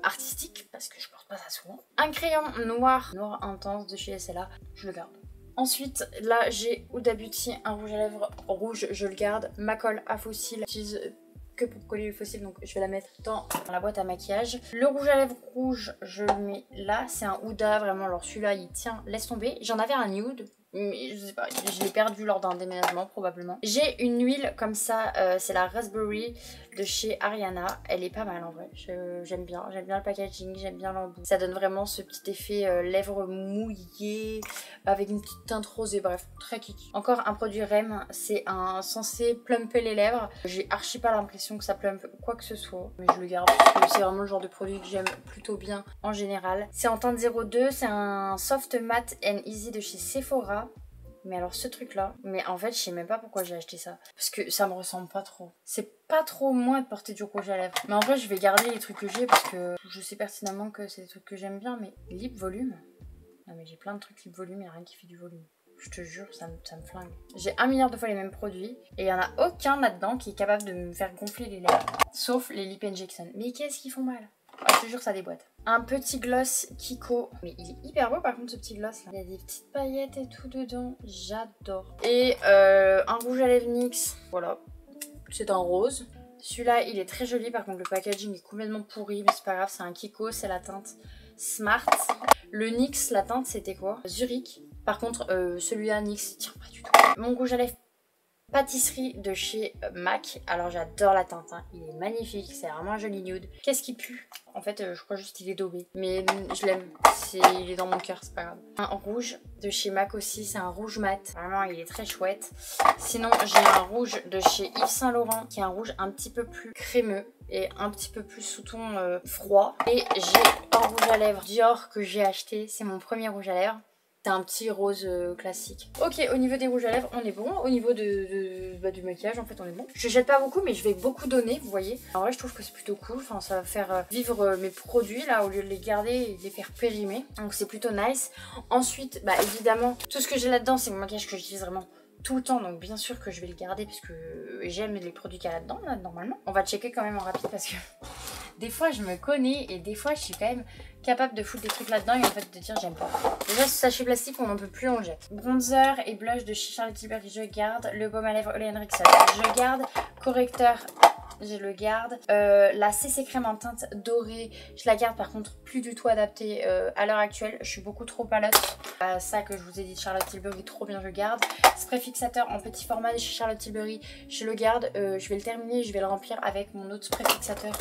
artistique parce que je porte pas ça souvent. Un crayon noir intense de chez SLA, je le garde. Ensuite, là, j'ai Huda Beauty, un rouge à lèvres rouge, je le garde. Ma colle à fossiles, j'utilise que pour coller les fossiles, donc je vais la mettre dans la boîte à maquillage. Le rouge à lèvres rouge, je le mets là. C'est un Huda, vraiment, alors celui-là, il tient, laisse tomber. J'en avais un nude, mais je sais pas, je l'ai perdu lors d'un déménagement, probablement. J'ai une huile comme ça, c'est la Raspberry de chez Ariana. Elle est pas mal, en vrai. J'aime bien le packaging, j'aime bien l'embout. Ça donne vraiment ce petit effet lèvres mouillées, avec une petite teinte rosée, bref, très kiki. Encore un produit REM, c'est censé plumper les lèvres. J'ai archi pas l'impression que ça plumpe quoi que ce soit, mais je le garde parce que c'est vraiment le genre de produit que j'aime plutôt bien en général. C'est en teinte 02, c'est un soft matte and easy de chez Sephora. Mais alors ce truc là, mais en fait je sais même pas pourquoi j'ai acheté ça. Parce que ça me ressemble pas trop. C'est pas trop moi de porter du rouge à lèvres. Mais en vrai je vais garder les trucs que j'ai parce que je sais pertinemment que c'est des trucs que j'aime bien. Mais lip volume, non mais j'ai plein de trucs lip volume, il n'y a rien qui fait du volume. Je te jure, ça me flingue. J'ai 1 milliard de fois les mêmes produits et il n'y en a aucun là-dedans qui est capable de me faire gonfler les lèvres. Sauf les Lip Injection. Mais qu'est-ce qu'ils font mal? Oh, je te jure, ça déboîte. Un petit gloss Kiko. Mais il est hyper beau par contre ce petit gloss là. Il y a des petites paillettes et tout dedans. J'adore. Et un rouge à lèvres NYX. Voilà. C'est un rose. Celui-là, il est très joli. Par contre, le packaging est complètement pourri. Mais c'est pas grave, c'est un Kiko. C'est la teinte Smart. Le NYX, la teinte, c'était quoi? Zurich. Par contre, celui-là, NYX, il tire pas du tout. Mon rouge à lèvres pâtisserie de chez MAC. Alors j'adore la teinte, hein. Il est magnifique, c'est vraiment un joli nude. Qu'est-ce qui pue? En fait je crois juste qu'il est daubé, mais je l'aime, il est dans mon cœur, c'est pas grave. Un rouge de chez MAC aussi, c'est un rouge mat, vraiment il est très chouette. Sinon j'ai un rouge de chez Yves Saint Laurent qui est un rouge un petit peu plus crémeux et un petit peu plus sous ton froid. Et j'ai un rouge à lèvres Dior que j'ai acheté, c'est mon premier rouge à lèvres. C'est un petit rose classique. Ok, au niveau des rouges à lèvres, on est bon. Au niveau du maquillage, en fait, on est bon. Je jette pas beaucoup, mais je vais beaucoup donner, vous voyez. En vrai, je trouve que c'est plutôt cool. Enfin, ça va faire vivre mes produits, là, au lieu de les garder et de les faire périmer. Donc, c'est plutôt nice. Ensuite, bah, évidemment, tout ce que j'ai là-dedans, c'est mon maquillage que j'utilise vraiment tout le temps. Donc, bien sûr que je vais le garder parce que j'aime les produits qu'il y a là-dedans, là, normalement. On va checker quand même en rapide parce que... Des fois je me connais et des fois je suis quand même capable de foutre des trucs là-dedans et en fait de dire j'aime pas. Déjà ce sachet plastique on n'en peut plus, on le jette. Bronzer et blush de chez Charlotte Tilbury je garde. Le baume à lèvres Ole Henriksen je garde. Correcteur je le garde. La CC crème en teinte dorée je la garde, par contre plus du tout adaptée à l'heure actuelle. Je suis beaucoup trop pâleuse. Ça que je vous ai dit de Charlotte Tilbury, trop bien, je garde. Spray fixateur en petit format de chez Charlotte Tilbury je le garde. Je vais le terminer, je vais le remplir avec mon autre spray fixateur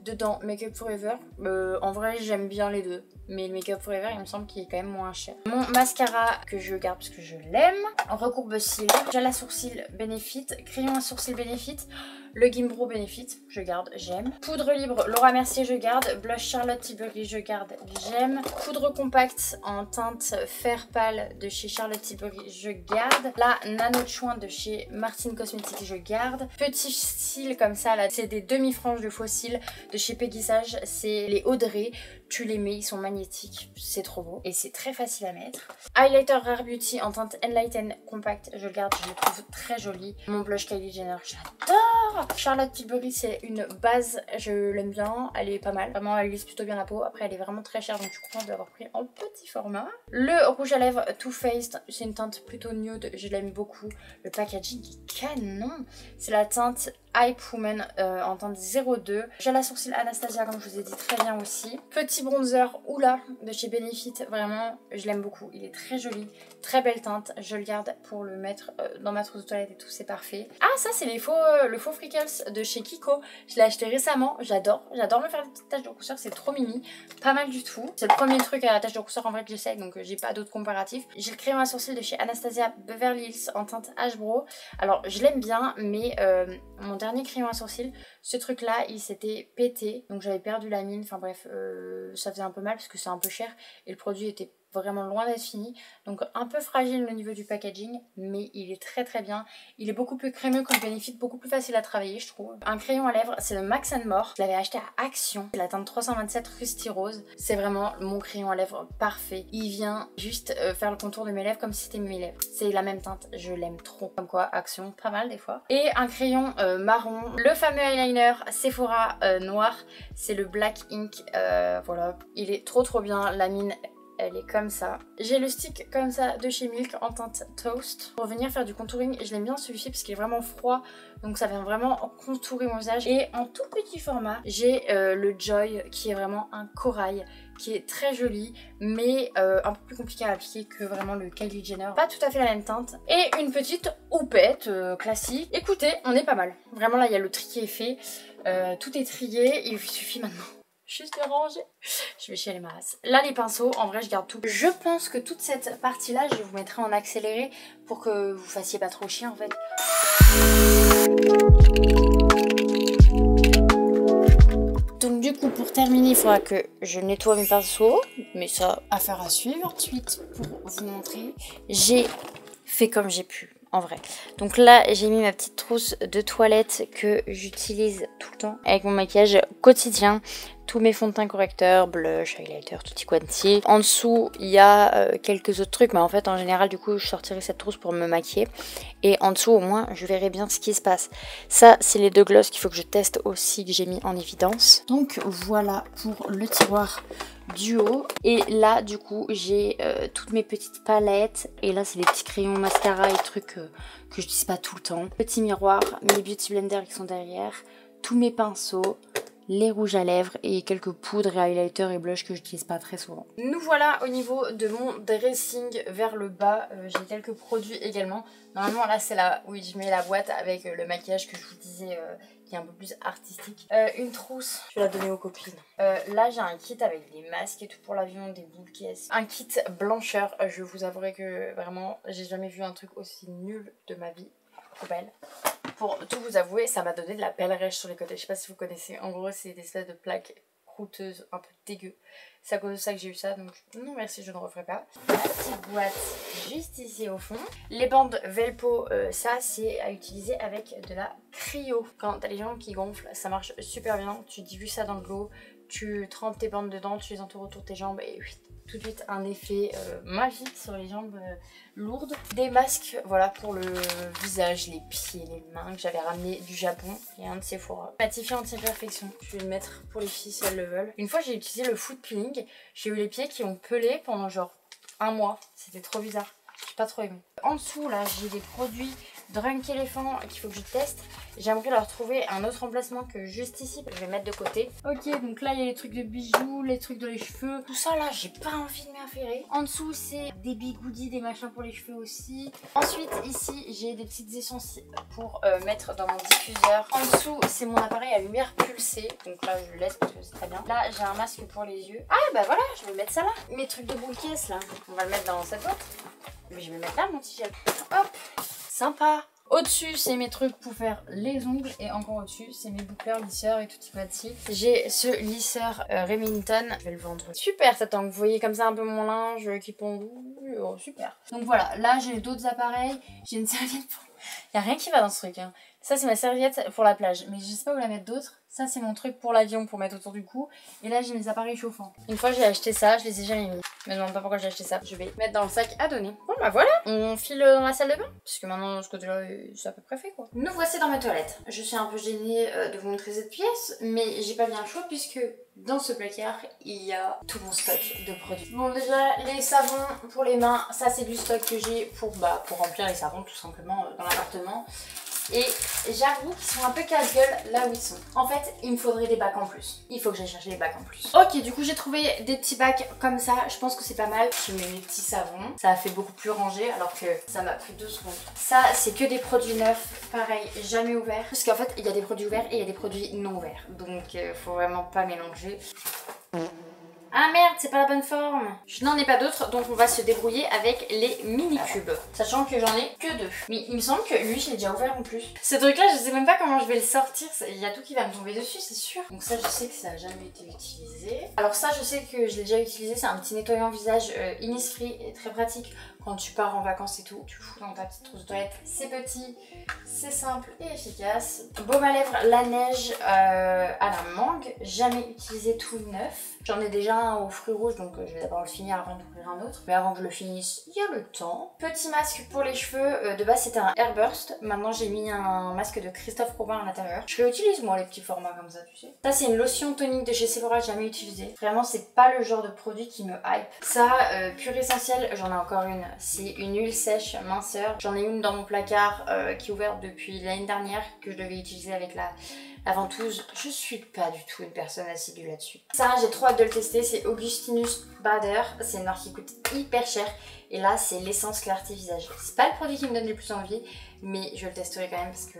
dedans Make Up Forever. En vrai j'aime bien les deux, mais le Make Up Forever il me semble qu'il est quand même moins cher. Mon mascara que je garde parce que je l'aime. Recourbe cils, gel à sourcils Benefit, crayon à sourcils Benefit, le Gimbro Benefit je garde, j'aime. Poudre libre Laura Mercier je garde. Blush Charlotte Tilbury je garde, j'aime. Poudre compacte en teinte fer pâle de chez Charlotte Tilbury je garde. La Nano Chouin de chez Martine Cosmetics je garde. Petits cils comme ça là, c'est des demi-franges de faux cils de chez Peggy Sage, c'est les Audrey. Tu les mets, ils sont magnétiques, c'est trop beau et c'est très facile à mettre. Highlighter Rare Beauty en teinte Enlighten Compact, je le garde, je le trouve très joli. Mon blush Kylie Jenner, j'adore. Charlotte Tilbury, c'est une base, je l'aime bien, elle est pas mal. Vraiment, elle lisse plutôt bien la peau. Après, elle est vraiment très chère, donc je suis contente de l'avoir pris en petit format. Le rouge à lèvres Too Faced, c'est une teinte plutôt nude, je l'aime beaucoup. Le packaging est canon. C'est la teinte Hype Woman en teinte 02. Gel à sourcils Anastasia comme je vous ai dit, très bien aussi. Petit bronzer Oula de chez Benefit, vraiment je l'aime beaucoup. Il est très joli, très belle teinte. Je le garde pour le mettre dans ma trousse de toilette et tout, c'est parfait. Ah ça c'est le faux Freckles de chez Kiko. Je l'ai acheté récemment, j'adore me faire des petites taches de rousseur, c'est trop mimi. Pas mal du tout. C'est le premier truc à la tache de rousseur en vrai que j'essaye, donc j'ai pas d'autres comparatifs. J'ai le crayon à sourcils de chez Anastasia Beverly Hills en teinte Ash Brow. Alors je l'aime bien, mais mon dernier crayon à sourcils, ce truc là il s'était pété, donc j'avais perdu la mine. Enfin bref, ça faisait un peu mal parce que c'est un peu cher et le produit était vraiment loin d'être fini, donc un peu fragile au niveau du packaging, mais il est très très bien. Il est beaucoup plus crémeux que le Benefit, beaucoup plus facile à travailler je trouve. Un crayon à lèvres, c'est le Max More, je l'avais acheté à Action, c'est la teinte 327 Rusty Rose. C'est vraiment mon crayon à lèvres parfait, il vient juste faire le contour de mes lèvres comme si c'était mes lèvres. C'est la même teinte, je l'aime trop. Comme quoi Action, pas mal des fois. Et un crayon marron, le fameux eyeliner Sephora noir, c'est le Black Ink, voilà, il est trop bien, la mine elle est comme ça. J'ai le stick comme ça de chez Milk en teinte Toast. Pour venir faire du contouring, je l'aime bien celui-ci parce qu'il est vraiment froid. Donc ça vient vraiment contourer mon visage. Et en tout petit format, j'ai le Joy qui est vraiment un corail. Qui est très joli, mais un peu plus compliqué à appliquer que vraiment le Kylie Jenner. Pas tout à fait la même teinte. Et une petite houppette classique. Écoutez, on est pas mal. Vraiment là, il y a le tri qui est fait. Tout est trié. Il suffit maintenant juste de ranger. Je vais chialer ma race. Là les pinceaux, en vrai je garde tout. Je pense que toute cette partie là, je vous mettrai en accéléré pour que vous fassiez pas trop chier en fait. Donc du coup pour terminer, il faudra que je nettoie mes pinceaux. Mais ça, affaire à suivre. Ensuite, pour vous montrer, j'ai fait comme j'ai pu. En vrai. Donc là, j'ai mis ma petite trousse de toilette que j'utilise tout le temps avec mon maquillage quotidien. Tous mes fonds de teint correcteurs, blush, highlighter, tutti quanti. En dessous, il y a quelques autres trucs. Mais en fait, en général, du coup, je sortirai cette trousse pour me maquiller. Et en dessous, au moins, je verrai bien ce qui se passe. Ça, c'est les deux glosses qu'il faut que je teste aussi, que j'ai mis en évidence. Donc voilà pour le tiroir du haut. Et là du coup j'ai toutes mes petites palettes. Et là c'est les petits crayons mascara et trucs que j'utilise pas tout le temps. Petit miroir, mes beauty blenders qui sont derrière. Tous mes pinceaux, les rouges à lèvres et quelques poudres et highlighter et blush que j'utilise pas très souvent. Nous voilà au niveau de mon dressing vers le bas. J'ai quelques produits également. Normalement là c'est là où je mets la boîte avec le maquillage que je vous disais qui est un peu plus artistique. Une trousse, je vais la donner aux copines. Là j'ai un kit avec des masques et tout pour l'avion, des boules caisses. Un kit blancheur, je vous avouerai que vraiment j'ai jamais vu un truc aussi nul de ma vie. Poubelle. Pour tout vous avouer, ça m'a donné de la pèlerèche sur les côtés. Je sais pas si vous connaissez. En gros, c'est des espèces de plaques croûteuses, un peu dégueu. C'est à cause de ça que j'ai eu ça. Donc non merci, je ne referai pas. La petite boîte juste ici au fond. Les bandes Velpo, ça c'est à utiliser avec de la cryo. Quand t'as les jambes qui gonflent, ça marche super bien. Tu dilues ça dans de l'eau, tu trempes tes bandes dedans, tu les entoures autour de tes jambes et tout de suite un effet magique sur les jambes lourdes. Des masques, voilà, pour le visage, les pieds, les mains que j'avais ramené du Japon et un de Sephora. Matifiant anti-imperfection, je vais le mettre pour les filles si elles le veulent. Une fois j'ai utilisé le foot peeling, j'ai eu les pieds qui ont pelé pendant genre un mois, c'était trop bizarre. J'ai pas trop aimé. En dessous là j'ai des produits Drunk Elephant qu'il faut que je teste. J'aimerais leur trouver un autre emplacement que juste ici. Je vais mettre de côté. Ok, donc là il y a les trucs de bijoux, les trucs de les cheveux. Tout ça là j'ai pas envie de m'affairer. En dessous c'est des bigoudis, des machins pour les cheveux aussi. Ensuite ici j'ai des petites essences pour mettre dans mon diffuseur. En dessous c'est mon appareil à lumière pulsée. Donc là je le laisse parce que c'est très bien. Là j'ai un masque pour les yeux. Ah bah voilà, je vais mettre ça là. Mes trucs de boule caisse là. On va le mettre dans cette boîte. Mais je vais mettre là mon petit gel. Hop, sympa. Au-dessus, c'est mes trucs pour faire les ongles. Et encore au-dessus, c'est mes boucleurs, lisseurs et tout petit. J'ai ce lisseur Remington. Je vais le vendre. Super cet angle. Vous voyez comme ça un peu mon linge qui pond. Oh, super. Donc voilà, là j'ai d'autres appareils. J'ai une serviette pour... Il n'y a rien qui va dans ce truc. Hein. Ça, c'est ma serviette pour la plage. Mais je sais pas où la mettre d'autre. Ça, c'est mon truc pour l'avion pour mettre autour du cou. Et là, j'ai mes appareils chauffants. Une fois, j'ai acheté ça. Je les ai jamais mis. Je me demande pas pourquoi j'ai acheté ça. Je vais mettre dans le sac à donner. Bon, bah voilà. On file dans la salle de bain. Puisque maintenant, ce côté-là, c'est à peu près fait, quoi. Nous voici dans ma toilette. Je suis un peu gênée de vous montrer cette pièce. Mais j'ai pas bien le choix puisque dans ce placard, il y a tout mon stock de produits. Bon, déjà, les savons pour les mains. Ça, c'est du stock que j'ai pour remplir les savons, tout simplement, dans l'appartement. Et j'avoue qu'ils sont un peu casse-gueule là où ils sont. En fait, il me faudrait des bacs en plus. Il faut que j'aille chercher des bacs en plus. Ok, du coup j'ai trouvé des petits bacs comme ça. Je pense que c'est pas mal. Je mets mes petits savons. Ça a fait beaucoup plus rangé alors que ça m'a pris 2 secondes. Ça, c'est que des produits neufs. Pareil, jamais ouverts. Parce qu'en fait, il y a des produits ouverts et il y a des produits non ouverts. Donc, faut vraiment pas mélanger. Ah merde, c'est pas la bonne forme. Je n'en ai pas d'autres, donc on va se débrouiller avec les mini cubes. Sachant que j'en ai que 2. Mais il me semble que lui, je l'ai déjà ouvert en plus. Ce truc là, je sais même pas comment je vais le sortir. Il y a tout qui va me tomber dessus, c'est sûr. Donc ça, je sais que ça a jamais été utilisé. Alors ça, je sais que je l'ai déjà utilisé. C'est un petit nettoyant visage Innisfree et très pratique quand tu pars en vacances et tout. Tu fous dans ta petite trousse de toilette. C'est petit, c'est simple et efficace. Baume à lèvres La Neige à la mangue. Jamais utilisé tout neuf. J'en ai déjà un aux fruits rouges, donc je vais d'abord le finir avant d'ouvrir un autre. Mais avant que je le finisse, il y a le temps. Petit masque pour les cheveux. De base, c'était un Airburst. Maintenant, j'ai mis un masque de Christophe Robin à l'intérieur. Je réutilise, moi, les petits formats comme ça, tu sais. Ça, c'est une lotion tonique de chez Sephora, jamais utilisée. Vraiment, c'est pas le genre de produit qui me hype. Ça, Pure Essentiel, j'en ai encore une. C'est une huile sèche minceur. J'en ai une dans mon placard qui est ouverte depuis l'année dernière, que je devais utiliser avec la ventouse. Je suis pas du tout une personne assidue là-dessus. Ça, j'ai trop hâte de le tester. C'est Augustinus Bader. C'est une marque qui coûte hyper cher. Et là, c'est l'essence clarté visage. C'est pas le produit qui me donne le plus envie, mais je le testerai quand même parce que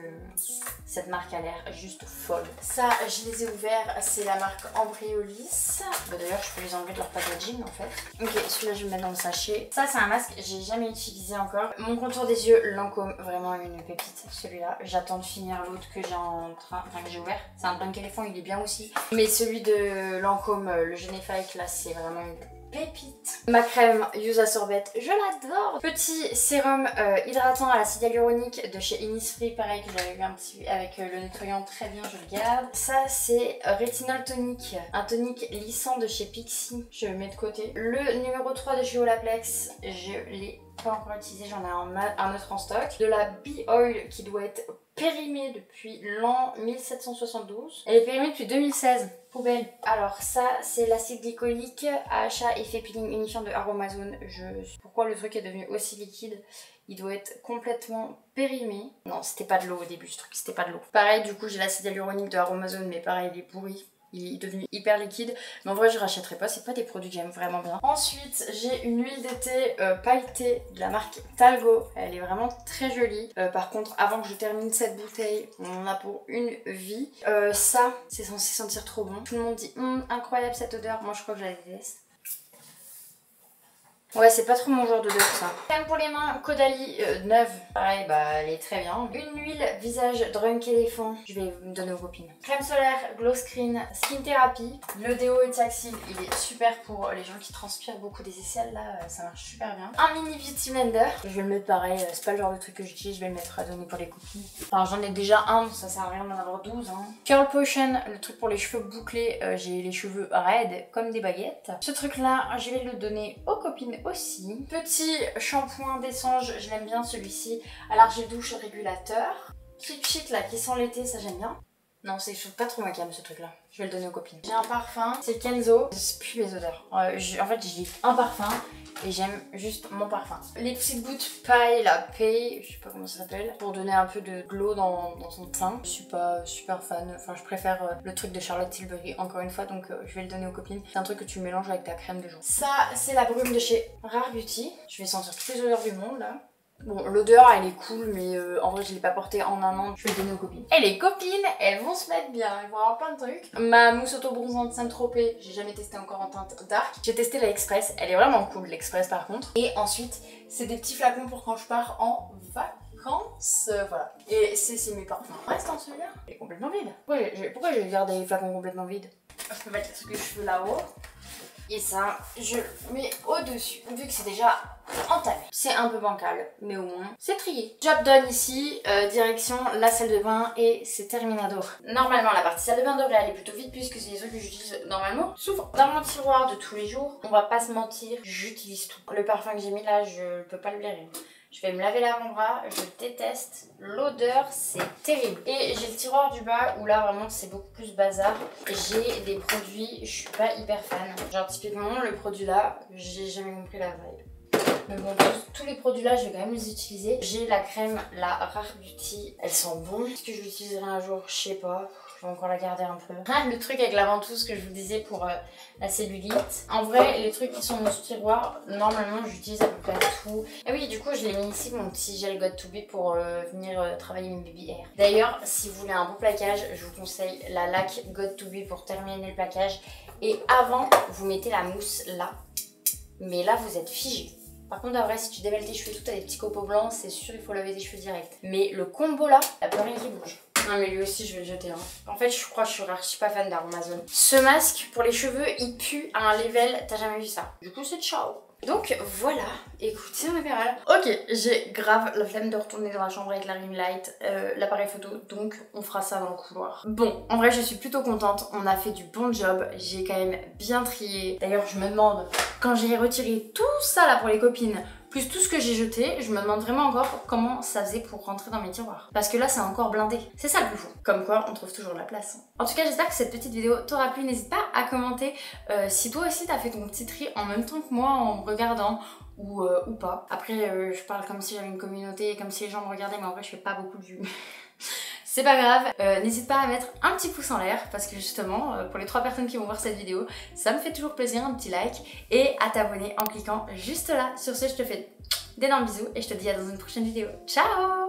cette marque a l'air juste folle. Ça, je les ai ouverts. C'est la marque Embryolisse. Bah, d'ailleurs, je peux les enlever de leur packaging en fait. Ok, celui-là, je vais le mettre dans le sachet. Ça, c'est un masque que j'ai jamais utilisé encore. Mon contour des yeux, Lancôme, vraiment une pépite. Celui-là, j'attends de finir l'autre que j'ai en train, enfin que j'ai ouvert. C'est un Drunk Elephant, il est bien aussi. Mais celui de Lancôme, le Généphalique, là, c'est vraiment une pépite. Ma crème Yusa Sorbet, je l'adore. Petit sérum hydratant à l'acide hyaluronique de chez Innisfree, pareil que j'avais eu un petit avec le nettoyant, très bien, je le garde. Ça c'est Rétinol Tonic, un tonique lissant de chez Pixi, je le mets de côté. Le numéro 3 de chez Olaplex, je l'ai pas encore utilisé, j'en ai un autre en stock. De la Bee Oil qui doit être périmée depuis l'an 1772. Elle est périmée depuis 2016. Poubelle. Alors ça, c'est l'acide glycolique AHA effet peeling unifiant de Aromazone. Pourquoi le truc est devenu aussi liquide? Il doit être complètement périmé. Non, c'était pas de l'eau au début, ce truc, c'était pas de l'eau. Pareil, du coup, j'ai l'acide hyaluronique de Aromazone, mais pareil, il est pourri. Il est devenu hyper liquide, mais en vrai je rachèterai pas, c'est pas des produits que j'aime vraiment bien. Ensuite j'ai une huile d'été pailletée de la marque Talgo, elle est vraiment très jolie. Par contre avant que je termine cette bouteille, on en a pour une vie. Ça c'est censé sentir trop bon. Tout le monde dit incroyable cette odeur, moi je crois que je la déteste. Ouais, c'est pas trop mon genre d'odeur ça. Crème pour les mains, Caudalie neuve. Pareil, bah elle est très bien. Une huile visage Drunk Elephant. Je vais me donner aux copines. Crème solaire, Glow Screen, Skin Therapy. Le déo Etiaxil, il est super pour les gens qui transpirent beaucoup des aisselles là. Ça marche super bien. Un mini Beauty Blender. Je vais le mettre pareil. C'est pas le genre de truc que j'utilise. Je vais le mettre à donner pour les copines. Enfin, j'en ai déjà un, ça sert à rien d'en avoir 12. Hein. Curl Potion, le truc pour les cheveux bouclés. J'ai les cheveux raides comme des baguettes. Ce truc là, je vais le donner aux copines aussi. Petit shampoing d'essence, je l'aime bien celui-ci, à l'argile douche régulateur. Keep Shit là qui sent l'été, ça j'aime bien. Non, c'est pas trop ma cam ce truc là. Je vais le donner aux copines. J'ai un parfum, c'est Kenzo. Je pue les odeurs. En fait j'ai un parfum et j'aime juste mon parfum. Les petites gouttes paille, la paille, je sais pas comment ça s'appelle, pour donner un peu de glow dans son teint. Je suis pas super fan, enfin je préfère le truc de Charlotte Tilbury encore une fois, donc je vais le donner aux copines. C'est un truc que tu mélanges avec ta crème de jour. Ça c'est la brume de chez Rare Beauty. Je vais sentir toutes les odeurs du monde là. Bon, l'odeur elle est cool, mais en vrai je l'ai pas portée en un an, je vais le donner aux copines. Et les copines, elles vont se mettre bien, elles vont avoir plein de trucs. Ma mousse auto-bronzante Saint-Tropez, j'ai jamais testé encore en teinte dark. J'ai testé la Express, elle est vraiment cool l'express par contre. Et ensuite, c'est des petits flacons pour quand je pars en vacances, voilà. Et c'est mes parfums. Reste en celui-là, il est complètement vide. Pourquoi j'ai gardé les flacons complètement vides? Je peux mettre les trucs que je veux là-haut. Et ça, je le mets au-dessus, vu que c'est déjà entamé. C'est un peu bancal, mais au moins, c'est trié. Job done ici, direction la salle de bain et c'est terminado. Normalement, la partie salle de bain devrait aller plutôt vite puisque c'est les trucs que j'utilise normalement. Souvent, dans mon tiroir de tous les jours, on va pas se mentir, j'utilise tout. Le parfum que j'ai mis là, je peux pas le blairer. Je vais me laver l'avant-bras, je déteste. L'odeur, c'est terrible. Et j'ai le tiroir du bas où là, vraiment, c'est beaucoup plus bazar. J'ai des produits, je suis pas hyper fan. Genre, typiquement, le produit là, j'ai jamais compris la vibe. Mais bon, tous les produits là, je vais quand même les utiliser. J'ai la crème, la Rare Beauty. Elle sent bon. Est-ce que je l'utiliserai un jour? Je sais pas. Je vais encore la garder un peu. Ah, le truc avec la ventouse que je vous disais pour la cellulite. En vrai, les trucs qui sont dans ce tiroir, normalement, j'utilise à peu près tout. Et oui, du coup, je l'ai mis ici, mon petit gel Got2b pour venir travailler mes baby hair. D'ailleurs, si vous voulez un beau plaquage, je vous conseille la laque Got2b pour terminer le plaquage. Et avant, vous mettez la mousse là. Mais là, vous êtes figé. Par contre, en vrai, si tu démêles tes cheveux tout, t'as des petits copeaux blancs, c'est sûr, il faut laver tes cheveux direct. Mais le combo là, il n'y a plus rien qui bouge. Non mais lui aussi je vais le jeter. En fait je crois que je suis archi pas fan d'Amazon. Ce masque pour les cheveux il pue à un level, t'as jamais vu ça. Du coup c'est ciao. Donc voilà, écoutez ma pérale. Ok, j'ai grave la flemme de retourner dans la chambre avec la ring light, l'appareil photo, donc on fera ça dans le couloir. Bon, en vrai je suis plutôt contente, on a fait du bon job, j'ai quand même bien trié. D'ailleurs je me demande, quand j'ai retiré tout ça là pour les copines, plus tout ce que j'ai jeté, je me demande vraiment encore comment ça faisait pour rentrer dans mes tiroirs. Parce que là, c'est encore blindé. C'est ça le plus fou. Comme quoi, on trouve toujours de la place. En tout cas, j'espère que cette petite vidéo t'aura plu. N'hésite pas à commenter si toi aussi t'as fait ton petit tri en même temps que moi en me regardant ou pas. Après, je parle comme si j'avais une communauté, comme si les gens me regardaient, mais en vrai, je fais pas beaucoup de vues. C'est pas grave, n'hésite pas à mettre un petit pouce en l'air parce que justement, pour les 3 personnes qui vont voir cette vidéo, ça me fait toujours plaisir, un petit like et à t'abonner en cliquant juste là. Sur ce, je te fais d'énormes bisous et je te dis à dans une prochaine vidéo. Ciao!